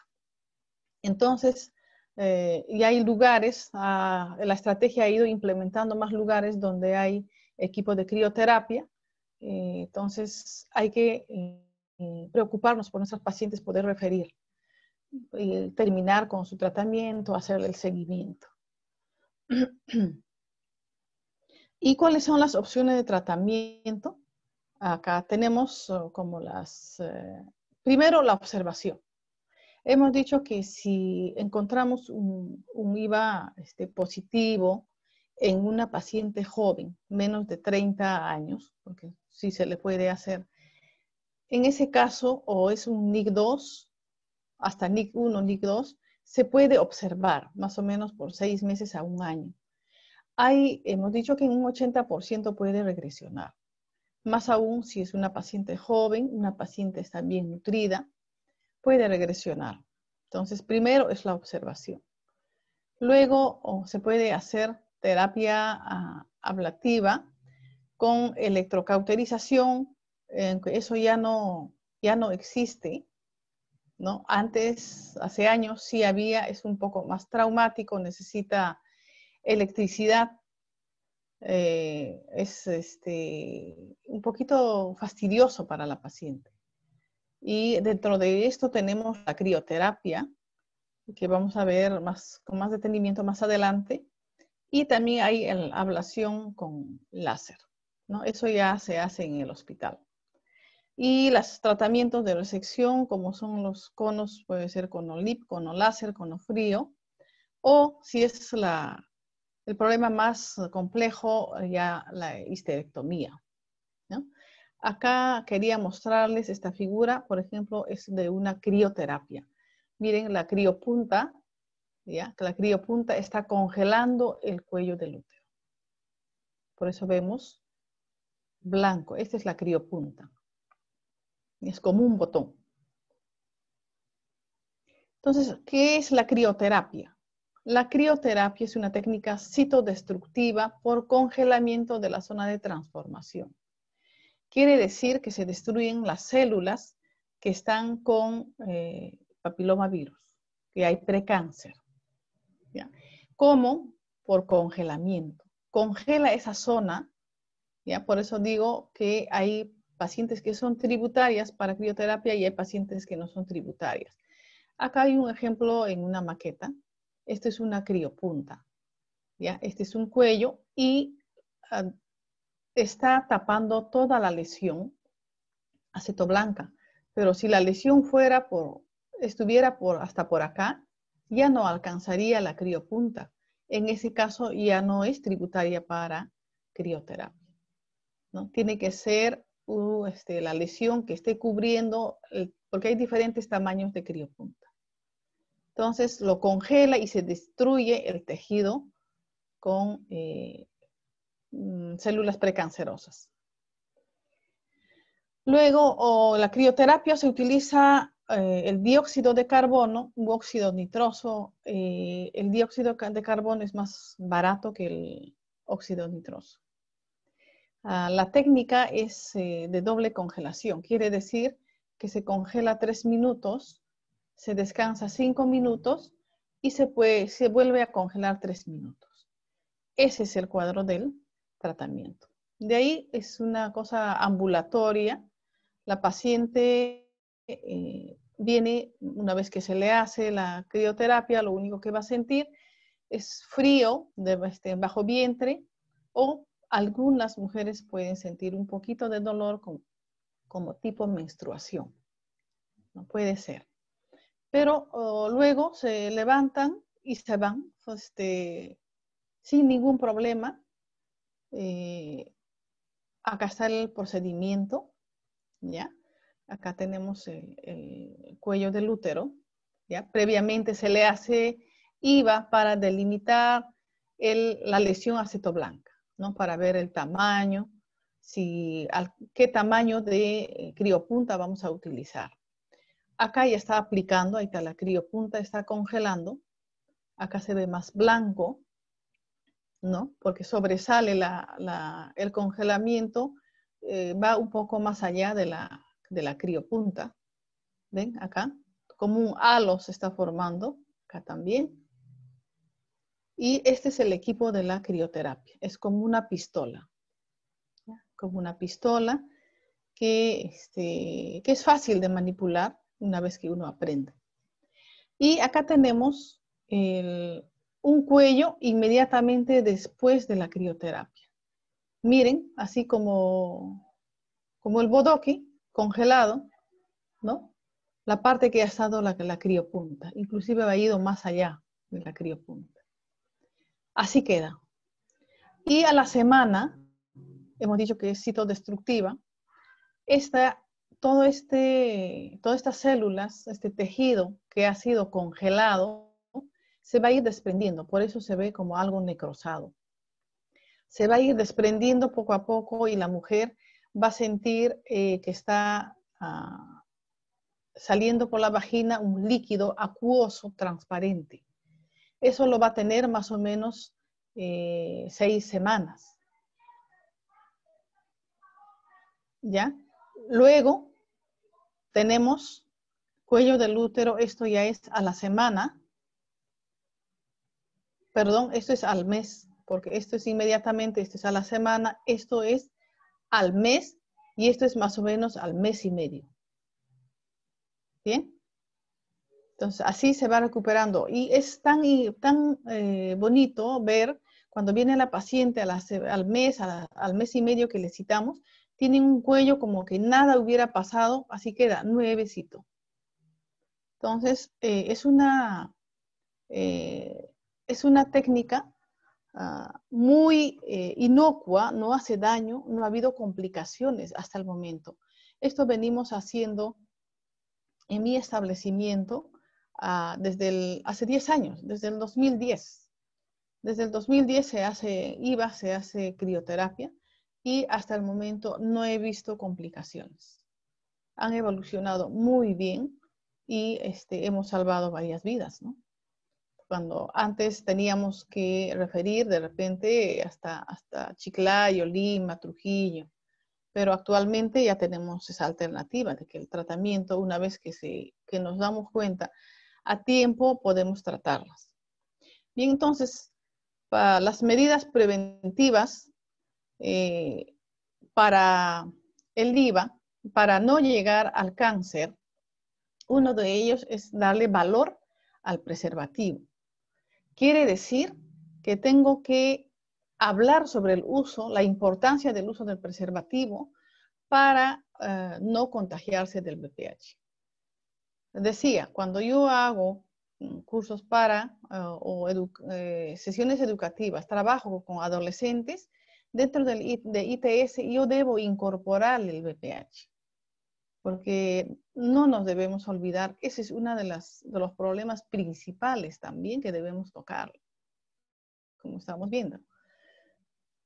Entonces, y hay lugares, la estrategia ha ido implementando más lugares donde hay equipos de crioterapia. Entonces, hay que preocuparnos por nuestros pacientes, poder referir, terminar con su tratamiento, hacer el seguimiento. ¿Y cuáles son las opciones de tratamiento? Acá tenemos como primero la observación. Hemos dicho que si encontramos un IVA positivo en una paciente joven, menos de 30 años, porque sí se le puede hacer, en ese caso, o es un NIC2, hasta NIC1, NIC2, se puede observar más o menos por 6 meses a 1 año. Hemos dicho que en un 80% puede regresionar. Más aún si es una paciente joven, una paciente está bien nutrida, puede regresionar. Entonces, primero es la observación. Luego se puede hacer terapia ablativa con electrocauterización, eso ya no existe, ¿no? Antes, hace años, sí había, es un poco más traumático, necesita electricidad, es un poquito fastidioso para la paciente. Y dentro de esto tenemos la crioterapia, que vamos a ver con más detenimiento más adelante. Y también hay la ablación con láser, ¿no? Eso ya se hace en el hospital. Y los tratamientos de resección, como son los conos, puede ser cono LIP, cono láser, cono frío, o si es el problema más complejo, ya la histerectomía, ¿no? Acá quería mostrarles esta figura, por ejemplo, es de una crioterapia. Miren la criopunta, ¿ya? Que la criopunta está congelando el cuello del útero. Por eso vemos blanco. Esta es la criopunta. Es como un botón. Entonces, ¿qué es la crioterapia? La crioterapia es una técnica citodestructiva por congelamiento de la zona de transformación. Quiere decir que se destruyen las células que están con papilomavirus, que hay precáncer. ¿Ya? ¿Cómo? Por congelamiento. Congela esa zona, ¿ya? Por eso digo que hay pacientes que son tributarias para crioterapia y hay pacientes que no son tributarias. Acá hay un ejemplo en una maqueta. Esto es una criopunta, ¿ya? Este es un cuello y está tapando toda la lesión acetoblanca. Pero si la lesión estuviera hasta por acá, ya no alcanzaría la criopunta. En ese caso ya no es tributaria para crioterapia, ¿no? Tiene que ser la lesión que esté cubriendo, porque hay diferentes tamaños de criopunta. Entonces lo congela y se destruye el tejido con células precancerosas. Luego, la crioterapia se utiliza el dióxido de carbono, un óxido nitroso. El dióxido de carbono es más barato que el óxido nitroso. La técnica es de doble congelación. Quiere decir que se congela 3 minutos, se descansa 5 minutos y se vuelve a congelar 3 minutos. Ese es el cuadro del tratamiento. De ahí es una cosa ambulatoria. La paciente viene, una vez que se le hace la crioterapia, lo único que va a sentir es frío bajo vientre, o algunas mujeres pueden sentir un poquito de dolor como tipo menstruación. No puede ser. Pero luego se levantan y se van sin ningún problema. Acá está el procedimiento, ¿ya? Acá tenemos el cuello del útero, ¿ya? Previamente se le hace IVA para delimitar la lesión acetoblanca, ¿no? Para ver el tamaño, qué tamaño de criopunta vamos a utilizar. Acá ya está aplicando, ahí está la criopunta, está congelando. Acá se ve más blanco, ¿no? Porque sobresale el congelamiento, va un poco más allá de la criopunta. ¿Ven? Acá, como un halo se está formando, acá también. Y este es el equipo de la crioterapia. Es como una pistola. ¿Ya? Como una pistola que es fácil de manipular una vez que uno aprende. Y acá tenemos un cuello inmediatamente después de la crioterapia. Miren, así como el bodoque congelado, ¿no? La parte que ha estado la criopunta, inclusive ha ido más allá de la criopunta. Así queda. Y a la semana, hemos dicho que es citodestructiva, todas estas células, este tejido que ha sido congelado, se va a ir desprendiendo, por eso se ve como algo necrosado. Se va a ir desprendiendo poco a poco y la mujer va a sentir que está saliendo por la vagina un líquido acuoso transparente. Eso lo va a tener más o menos 6 semanas. ¿Ya? Luego tenemos cuello del útero, esto ya es a la semana. Perdón, esto es al mes, porque esto es inmediatamente, esto es a la semana, esto es al mes y esto es más o menos al mes y medio. ¿Bien? Entonces, así se va recuperando. Y es tan bonito ver cuando viene la paciente al mes y medio que le citamos, tienen un cuello como que nada hubiera pasado, así queda nuevecito. Entonces, es una técnica muy inocua, no hace daño, no ha habido complicaciones hasta el momento. Esto venimos haciendo en mi establecimiento hace 10 años, desde el 2010. Desde el 2010 se hace crioterapia y hasta el momento no he visto complicaciones. Han evolucionado muy bien y hemos salvado varias vidas, ¿no? Cuando antes teníamos que referir de repente hasta Chiclayo, Lima, Trujillo, pero actualmente ya tenemos esa alternativa de que el tratamiento, una vez que nos damos cuenta a tiempo, podemos tratarlas. Bien, entonces, para las medidas preventivas para el IVA, para no llegar al cáncer, uno de ellos es darle valor al preservativo. Quiere decir que tengo que hablar sobre el uso, la importancia del uso del preservativo para no contagiarse del VPH. Decía, cuando yo hago cursos sesiones educativas, trabajo con adolescentes, dentro de ITS yo debo incorporar el VPH. Porque no nos debemos olvidar, ese es uno de los problemas principales también que debemos tocar, como estamos viendo.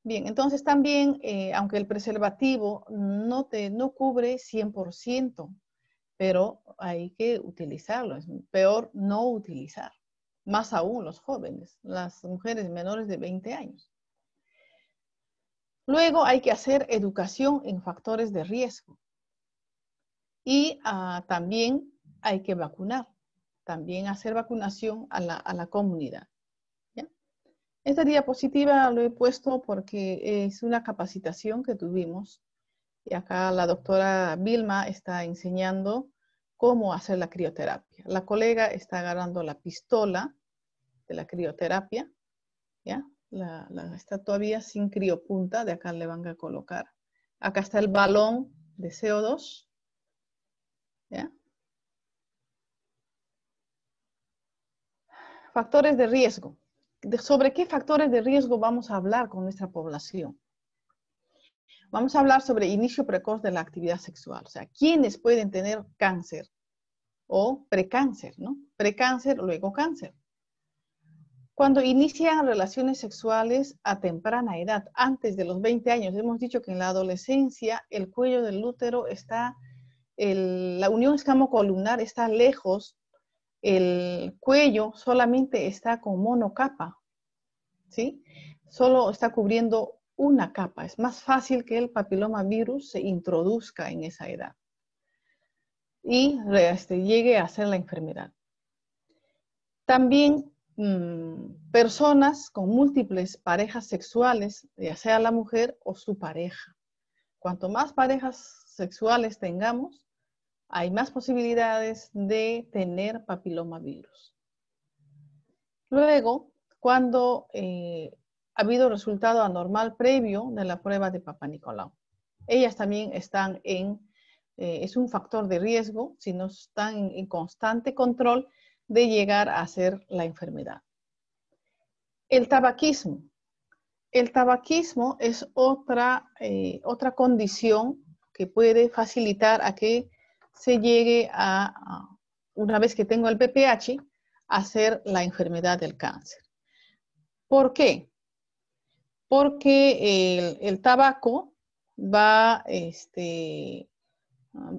Bien, entonces también, aunque el preservativo no cubre 100%, pero hay que utilizarlo. Es peor no utilizar. Más aún los jóvenes, las mujeres menores de 20 años. Luego hay que hacer educación en factores de riesgo. Y también hay que vacunar. También hacer vacunación a la comunidad. ¿Ya? Esta diapositiva lo he puesto porque es una capacitación que tuvimos. Y acá la doctora Vilma está enseñando cómo hacer la crioterapia. La colega está agarrando la pistola de la crioterapia. ¿Ya? Está todavía sin criopunta. De acá le van a colocar. Acá está el balón de CO2. ¿Ya? Factores de riesgo. ¿Sobre qué factores de riesgo vamos a hablar con nuestra población? Vamos a hablar sobre inicio precoz de la actividad sexual. O sea, ¿quiénes pueden tener cáncer? O precáncer, ¿no? Precáncer, luego cáncer. Cuando inician relaciones sexuales a temprana edad, antes de los 20 años, hemos dicho que en la adolescencia el cuello del útero está, la unión escamocolumnar está lejos, el cuello solamente está con monocapa, ¿sí? Solo está cubriendo una capa. Es más fácil que el papilomavirus se introduzca en esa edad y llegue a ser la enfermedad. También personas con múltiples parejas sexuales, ya sea la mujer o su pareja. Cuanto más parejas sexuales tengamos, hay más posibilidades de tener papilomavirus. Luego, cuando ha habido resultado anormal previo de la prueba de Papá Nicolau. Ellas también están es un factor de riesgo si no están en constante control de llegar a ser la enfermedad. El tabaquismo. El tabaquismo es otra condición que puede facilitar a que se llegue una vez que tengo el VPH, a ser la enfermedad del cáncer. ¿Por qué? Porque el tabaco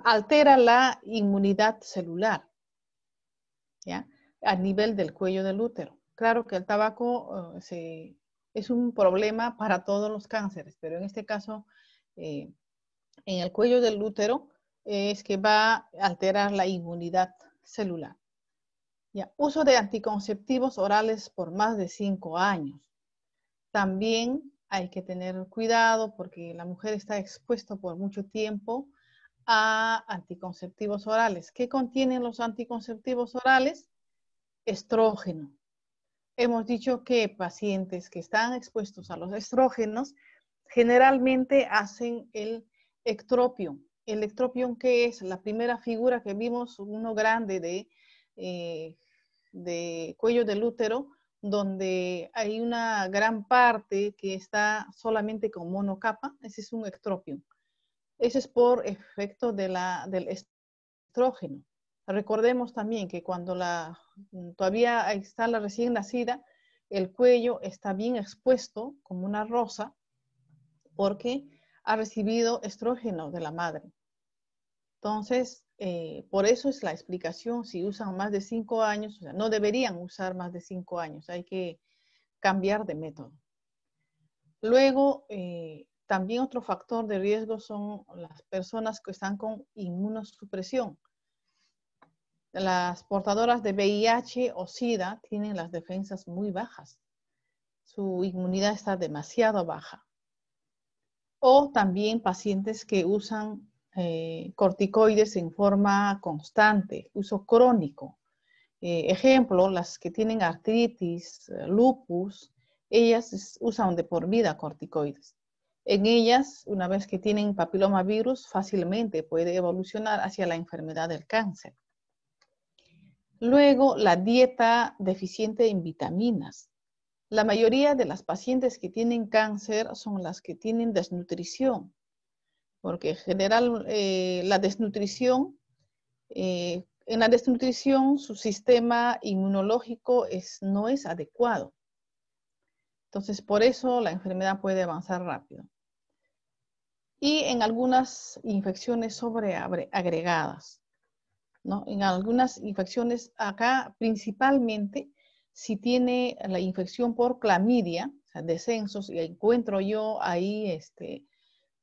altera la inmunidad celular, ¿ya? A nivel del cuello del útero. Claro que el tabaco es un problema para todos los cánceres, pero en este caso en el cuello del útero es que va a alterar la inmunidad celular. Ya, uso de anticonceptivos orales por más de 5 años. También hay que tener cuidado porque la mujer está expuesta por mucho tiempo a anticonceptivos orales. ¿Qué contienen los anticonceptivos orales? Estrógeno. Hemos dicho que pacientes que están expuestos a los estrógenos generalmente hacen el ectropión. El ectropión, ¿qué es? La primera figura que vimos, uno grande de cuello del útero, donde hay una gran parte que está solamente con monocapa, ese es un ectropión. Ese es por efecto del estrógeno. Recordemos también que cuando todavía está la recién nacida, el cuello está bien expuesto como una rosa porque ha recibido estrógeno de la madre. Entonces, por eso es la explicación, si usan más de 5 años, o sea, no deberían usar más de 5 años, hay que cambiar de método. Luego, también otro factor de riesgo son las personas que están con inmunosupresión. Las portadoras de VIH o SIDA tienen las defensas muy bajas. Su inmunidad está demasiado baja. O también pacientes que usan corticoides en forma constante, uso crónico. Ejemplo, las que tienen artritis, lupus, ellas usan de por vida corticoides. En ellas, una vez que tienen papilomavirus, fácilmente puede evolucionar hacia la enfermedad del cáncer. Luego, la dieta deficiente en vitaminas. La mayoría de las pacientes que tienen cáncer son las que tienen desnutrición, porque en general la desnutrición, en la desnutrición su sistema inmunológico no es adecuado. Entonces, por eso la enfermedad puede avanzar rápido. Y en algunas infecciones sobreagregadas, ¿no? En algunas infecciones acá, principalmente, si tiene la infección por clamidia, o sea, descensos, y encuentro yo ahí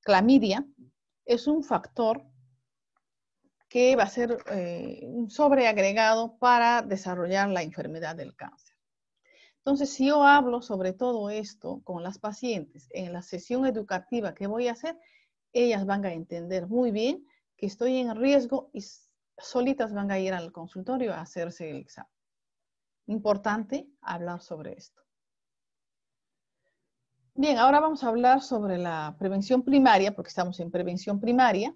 clamidia, es un factor que va a ser un sobreagregado para desarrollar la enfermedad del cáncer. Entonces, si yo hablo sobre todo esto con las pacientes en la sesión educativa que voy a hacer, ellas van a entender muy bien que estoy en riesgo y solitas van a ir al consultorio a hacerse el examen. Importante hablar sobre esto. Bien, ahora vamos a hablar sobre la prevención primaria, porque estamos en prevención primaria,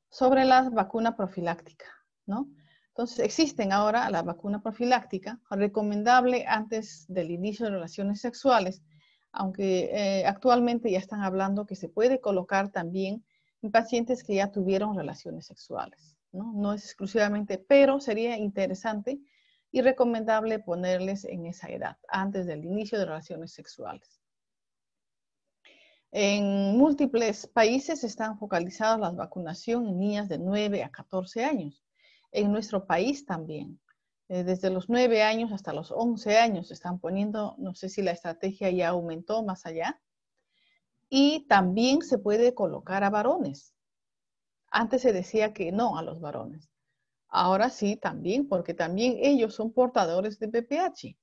sobre la vacuna profiláctica, ¿no? Entonces, existen ahora la vacuna profiláctica, recomendable antes del inicio de relaciones sexuales, aunque actualmente ya están hablando que se puede colocar también en pacientes que ya tuvieron relaciones sexuales, ¿no? No es exclusivamente, pero sería interesante y recomendable ponerles en esa edad, antes del inicio de relaciones sexuales. En múltiples países están focalizadas la vacunación en niñas de 9 a 14 años. En nuestro país también. Desde los 9 años hasta los 11 años están poniendo, no sé si la estrategia ya aumentó más allá. Y también se puede colocar a varones. Antes se decía que no a los varones. Ahora sí también, porque también ellos son portadores de VPH.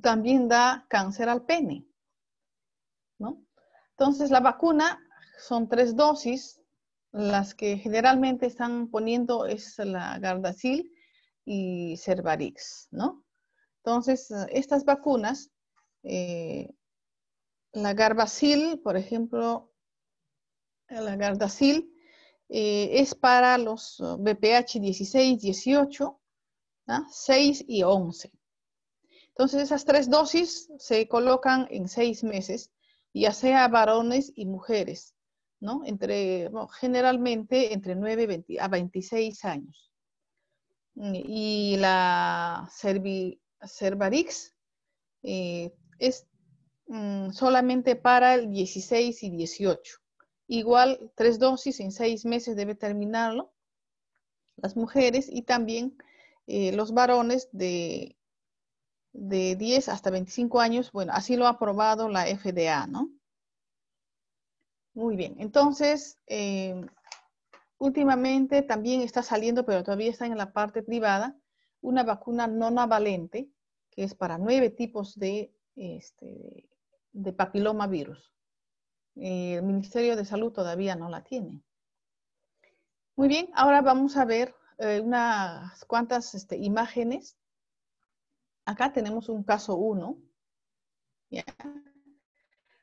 También da cáncer al pene, ¿no? Entonces, la vacuna son 3 dosis. Las que generalmente están poniendo es la Gardasil y Cervarix, ¿no? Entonces, estas vacunas, la Gardasil, por ejemplo, la Gardasil es para los VPH 16, 18, ¿no? 6 y 11. Entonces, esas 3 dosis se colocan en 6 meses, ya sea varones y mujeres, ¿no? Generalmente entre 9 a 26 años. Y la Cervarix es solamente para el 16 y 18. Igual 3 dosis en 6 meses debe terminarlo las mujeres y también los varones de 10 hasta 25 años, bueno, así lo ha aprobado la FDA, ¿no? Muy bien. Entonces, últimamente también está saliendo, pero todavía está en la parte privada, una vacuna nonavalente, que es para 9 tipos de papilomavirus. El Ministerio de Salud todavía no la tiene. Muy bien, ahora vamos a ver unas cuantas imágenes. Acá tenemos un caso 1. ¿Ya?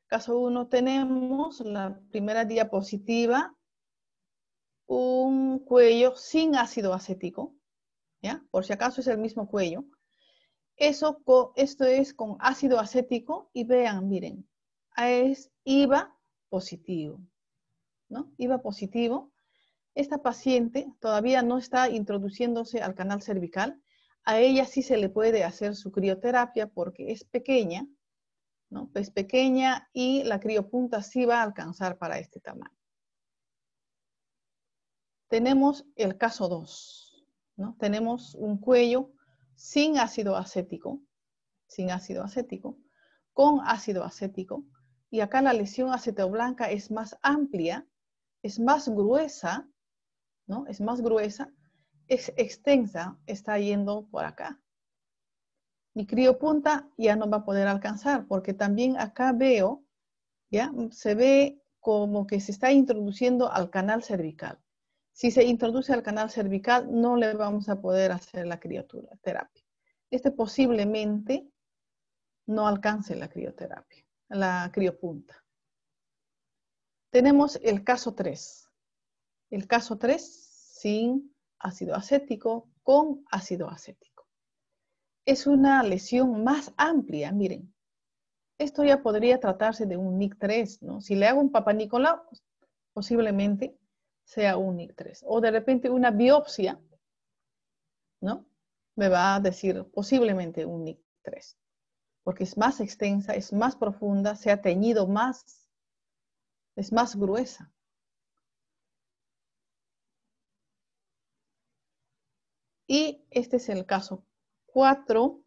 Caso 1 tenemos la primera diapositiva, un cuello sin ácido acético, ¿ya? Por si acaso es el mismo cuello. Esto es con ácido acético y vean, miren, es IVA positivo, ¿no? IVA positivo. Esta paciente todavía no está introduciéndose al canal cervical. A ella sí se le puede hacer su crioterapia porque es pequeña, ¿no? Es pequeña y la criopunta sí va a alcanzar para este tamaño. Tenemos el caso 2, ¿no? Tenemos un cuello sin ácido acético, con ácido acético, y acá la lesión acetoblanca es más amplia, es más gruesa, ¿no? Es más gruesa, es extensa, está yendo por acá. Mi criopunta ya no va a poder alcanzar, porque también acá veo, ¿ya? Se ve como que se está introduciendo al canal cervical. Si se introduce al canal cervical, no le vamos a poder hacer la crioterapia. Posiblemente no alcance la crioterapia, la criopunta. Tenemos el caso 3. El caso 3 sin ácido acético, con ácido acético. Es una lesión más amplia, miren. Esto ya podría tratarse de un NIC3, ¿no? Si le hago un Papa Nicolau, posiblemente sea un NIC3. O de repente una biopsia, ¿no? Me va a decir posiblemente un NIC3. Porque es más extensa, es más profunda, se ha teñido más, es más gruesa. Y este es el caso 4,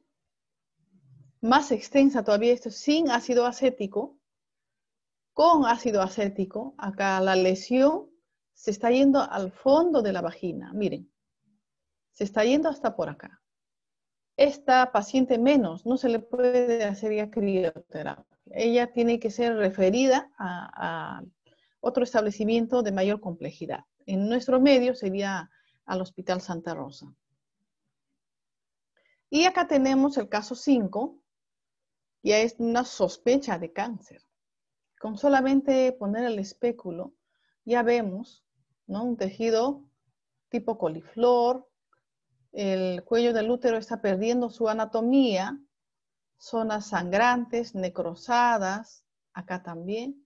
más extensa todavía, esto sin ácido acético, con ácido acético. Acá la lesión se está yendo al fondo de la vagina, miren, se está yendo hasta por acá. Esta paciente menos, no se le puede hacer ya crioterapia. Ella tiene que ser referida a otro establecimiento de mayor complejidad. En nuestro medio sería al Hospital Santa Rosa. Y acá tenemos el caso 5, ya es una sospecha de cáncer. Con solamente poner el espéculo, ya vemos, ¿no? Un tejido tipo coliflor, el cuello del útero está perdiendo su anatomía, zonas sangrantes, necrosadas, acá también,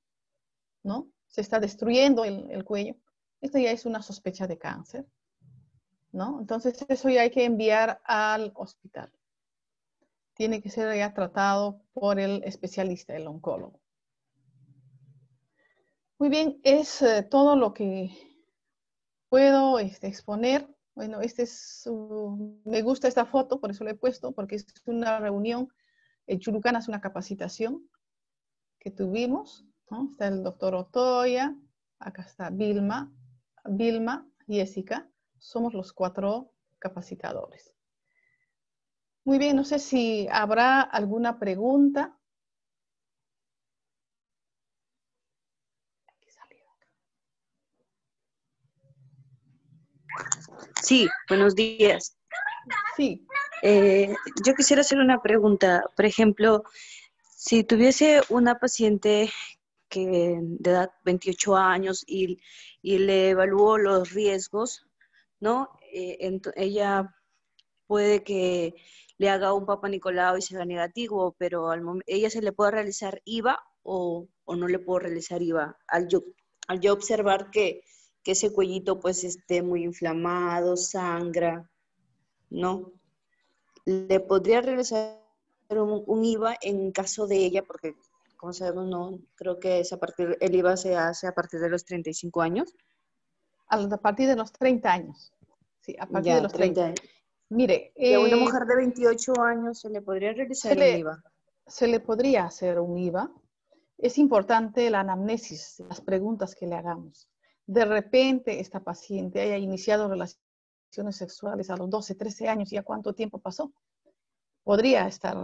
¿no? Se está destruyendo el cuello. Esto ya es una sospecha de cáncer, ¿no? Entonces eso ya hay que enviar al hospital. Tiene que ser ya tratado por el especialista, el oncólogo. Muy bien, es todo lo que puedo exponer. Bueno, me gusta esta foto, por eso la he puesto, porque es una reunión. En Chulucana es una capacitación que tuvimos, ¿no? Está el doctor Otoya, acá está Vilma, Jessica. Somos los 4 capacitadores. Muy bien, no sé si habrá alguna pregunta.
Sí, buenos días.
Sí.
Yo quisiera hacer una pregunta. Por ejemplo, si tuviese una paciente de edad 28 años y le evalúo los riesgos, ¿no? Ella puede que le haga un Papa Nicolau y sea negativo, pero ella se le puede realizar IVA o no le puedo realizar IVA. Al yo observar que ese cuellito pues esté muy inflamado, sangra, ¿no? Le podría realizar un IVA en caso de ella, porque como sabemos, no, creo que el IVA se hace a partir de los 35 años.
A partir de los 30 años. Sí, a partir
Ya,
de los 30
años.
Mire.
¿Y a una mujer de 28 años se le podría realizar un IVA?
Se le podría hacer un IVA. es importante la anamnesis, las preguntas que le hagamos. De repente esta paciente haya iniciado relaciones sexuales a los 12, 13 años, ¿ya cuánto tiempo pasó? Podría estar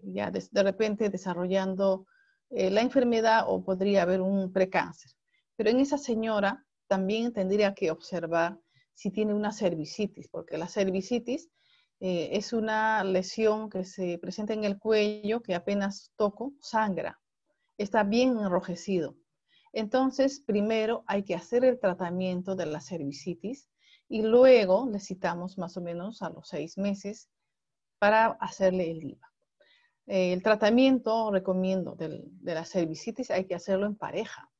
ya de repente desarrollando la enfermedad o podría haber un precáncer. Pero en esa señora también tendría que observar si tiene una cervicitis, porque la cervicitis es una lesión que se presenta en el cuello que apenas toco, sangra. Está bien enrojecido. Entonces, primero hay que hacer el tratamiento de la cervicitis y luego le citamos más o menos a los 6 meses para hacerle el IVA. El tratamiento, recomiendo, de la cervicitis hay que hacerlo en pareja.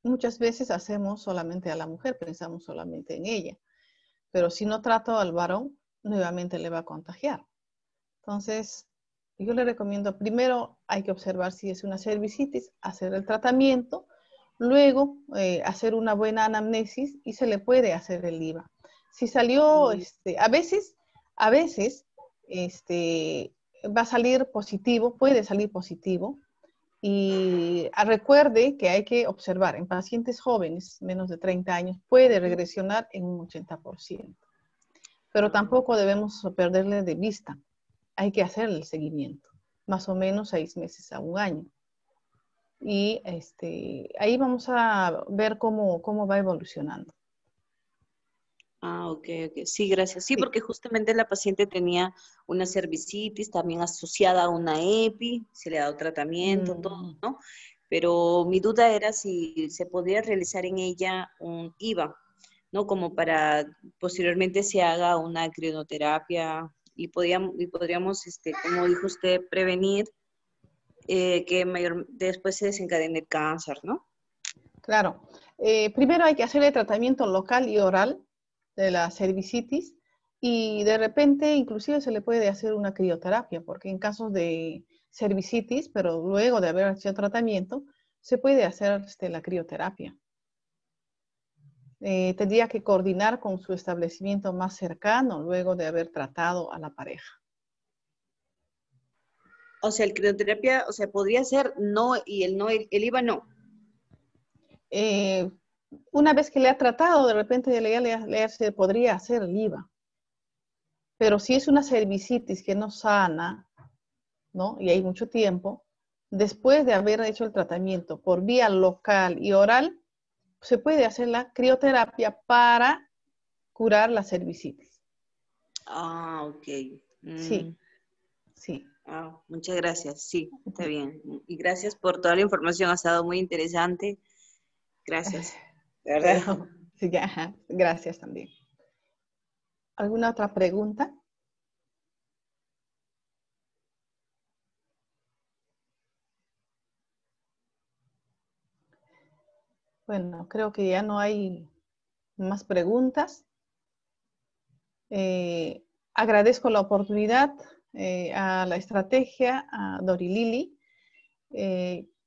Muchas veces hacemos solamente a la mujer, pensamos solamente en ella, pero si no trato al varón, nuevamente le va a contagiar. Entonces, yo le recomiendo, primero hay que observar si es una cervicitis, hacer el tratamiento, luego hacer una buena anamnesis y se le puede hacer el IVA. Si salió, a veces, va a salir positivo, puede salir positivo, y recuerde que hay que observar en pacientes jóvenes, menos de 30 años, puede regresionar en un 80%. Pero tampoco debemos perderle de vista. Hay que hacer el seguimiento, más o menos 6 meses a un año. Y ahí vamos a ver cómo va evolucionando.
Ah, ok, ok. Sí, gracias. Sí,
Sí.
porque justamente la paciente tenía una cervicitis también asociada a una EPI, se le ha dado tratamiento, todo, ¿no? Pero mi duda era si se podría realizar en ella un IVA, ¿no? Como para posteriormente se haga una crioterapia y podríamos, como dijo usted, prevenir que después se desencadene el cáncer, ¿no?
Claro. Primero hay que hacer el tratamiento local y oral de la cervicitis y de repente inclusive se le puede hacer una crioterapia porque en casos de cervicitis, pero luego de haber hecho tratamiento, se puede hacer la crioterapia. Tendría que coordinar con su establecimiento más cercano luego de haber tratado a la pareja.
O sea, el crioterapia, o sea, podría ser no y el IVA no.
Una vez que le ha tratado, de repente se podría hacer el IVA. Pero si es una cervicitis que no sana, ¿no? Y hay mucho tiempo, después de haber hecho el tratamiento por vía local y oral, se puede hacer la crioterapia para curar la cervicitis.
Ah, ok.
Sí, sí.
Ah, muchas gracias. Sí, está bien. Y gracias por toda la información. Ha estado muy interesante. Gracias. De verdad.
Pero, sí, ajá, gracias también. ¿Alguna otra pregunta? Bueno, creo que ya no hay más preguntas. Agradezco la oportunidad a la estrategia, a Dorilili.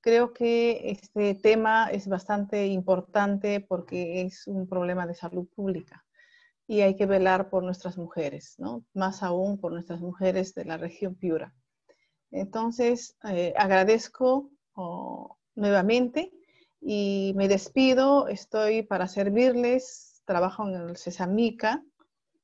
Creo que este tema es bastante importante porque es un problema de salud pública y hay que velar por nuestras mujeres, ¿no? Más aún por nuestras mujeres de la región Piura. Entonces, agradezco nuevamente y me despido. Estoy para servirles. Trabajo en el CESAMICA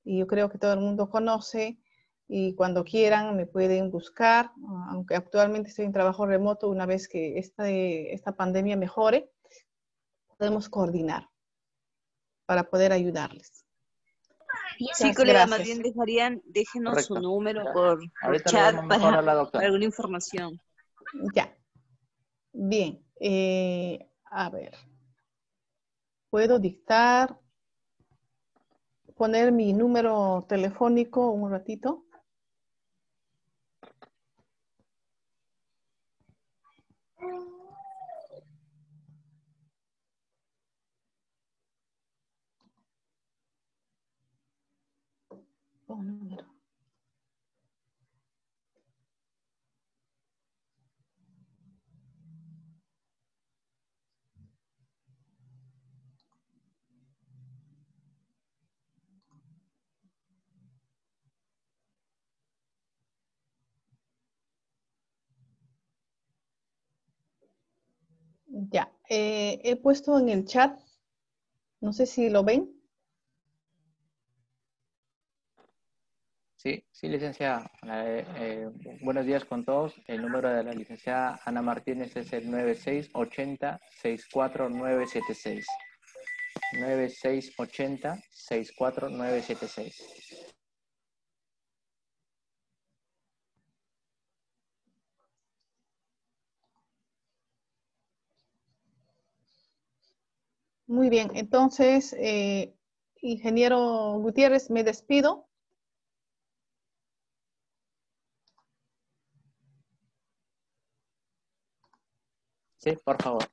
y yo creo que todo el mundo conoce y cuando quieran me pueden buscar, aunque actualmente estoy en trabajo remoto. Una vez que esta pandemia mejore, podemos coordinar para poder ayudarles.
Sí,
Muchas
colega, más bien
gracias.
déjenos su
Correcto.
número
Ya.
por
Ahorita le
chat
damos mejor a la
para
doctora.
alguna información.
Ya, bien. A ver, puedo dictar, poner mi número telefónico un ratito. Un número. Ya, he puesto en el chat, no sé si lo ven.
Sí, sí, licenciada. Buenos días con todos. El número de la licenciada Ana Martínez es el 9680-64976. 9680-64976.
Muy bien, entonces, ingeniero Gutiérrez, me despido.
Sí, por favor.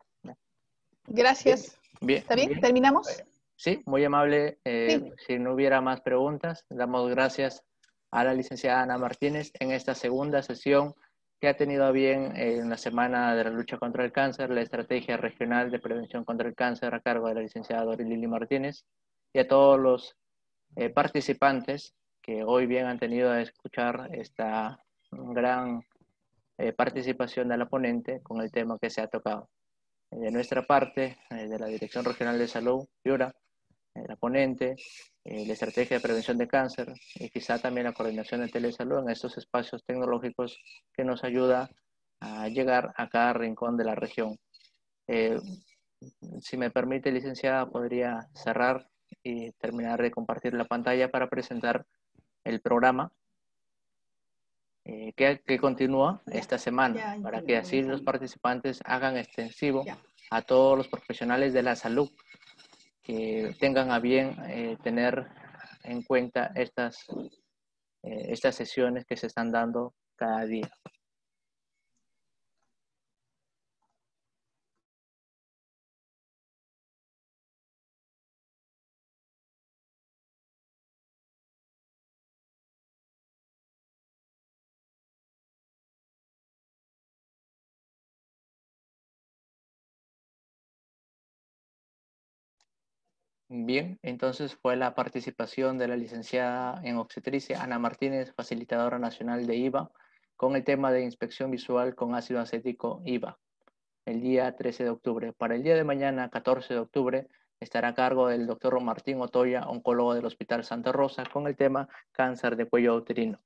Gracias.
Bien,
¿Está bien?
bien.
¿Terminamos?
Sí, muy amable.
Sí.
Si no hubiera más preguntas, damos gracias a la licenciada Ana Martínez en esta segunda sesión que ha tenido a bien en la Semana de la Lucha contra el Cáncer, la Estrategia Regional de Prevención contra el Cáncer a cargo de la licenciada Dorilili Martínez, y a todos los participantes que hoy bien han tenido a escuchar esta gran participación de la ponente con el tema que se ha tocado. De nuestra parte, de la Dirección Regional de Salud, Piura, la ponente, la estrategia de prevención de cáncer y quizá también la coordinación de telesalud en estos espacios tecnológicos que nos ayuda a llegar a cada rincón de la región. Si me permite, licenciada, podría cerrar y terminar de compartir la pantalla para presentar el programa que continúa esta semana, para que así los participantes hagan extensivo a todos los profesionales de la salud que tengan a bien tener en cuenta estas sesiones que se están dando cada día. Bien, entonces fue la participación de la licenciada en obstetricia Ana Martínez, facilitadora nacional de IVA, con el tema de inspección visual con ácido acético IVA, el día 13 de octubre. Para el día de mañana, 14 de octubre, estará a cargo del doctor Martín Otoya, oncólogo del Hospital Santa Rosa, con el tema cáncer de cuello uterino.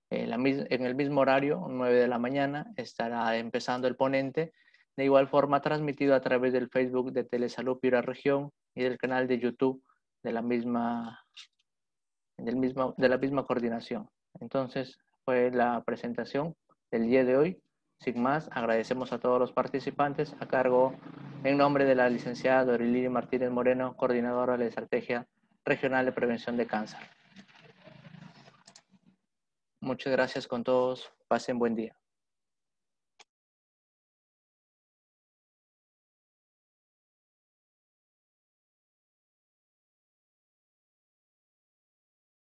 En el mismo horario, 9 de la mañana, estará empezando el ponente, de igual forma transmitido a través del Facebook de Telesalud Piura Región y del canal de YouTube de la misma coordinación. Entonces, fue la presentación del día de hoy. Sin más, agradecemos a todos los participantes a cargo, en nombre de la licenciada Dorilili Martínez Moreno, coordinadora de la Estrategia Regional de Prevención de Cáncer. Muchas gracias con todos. Pasen buen día.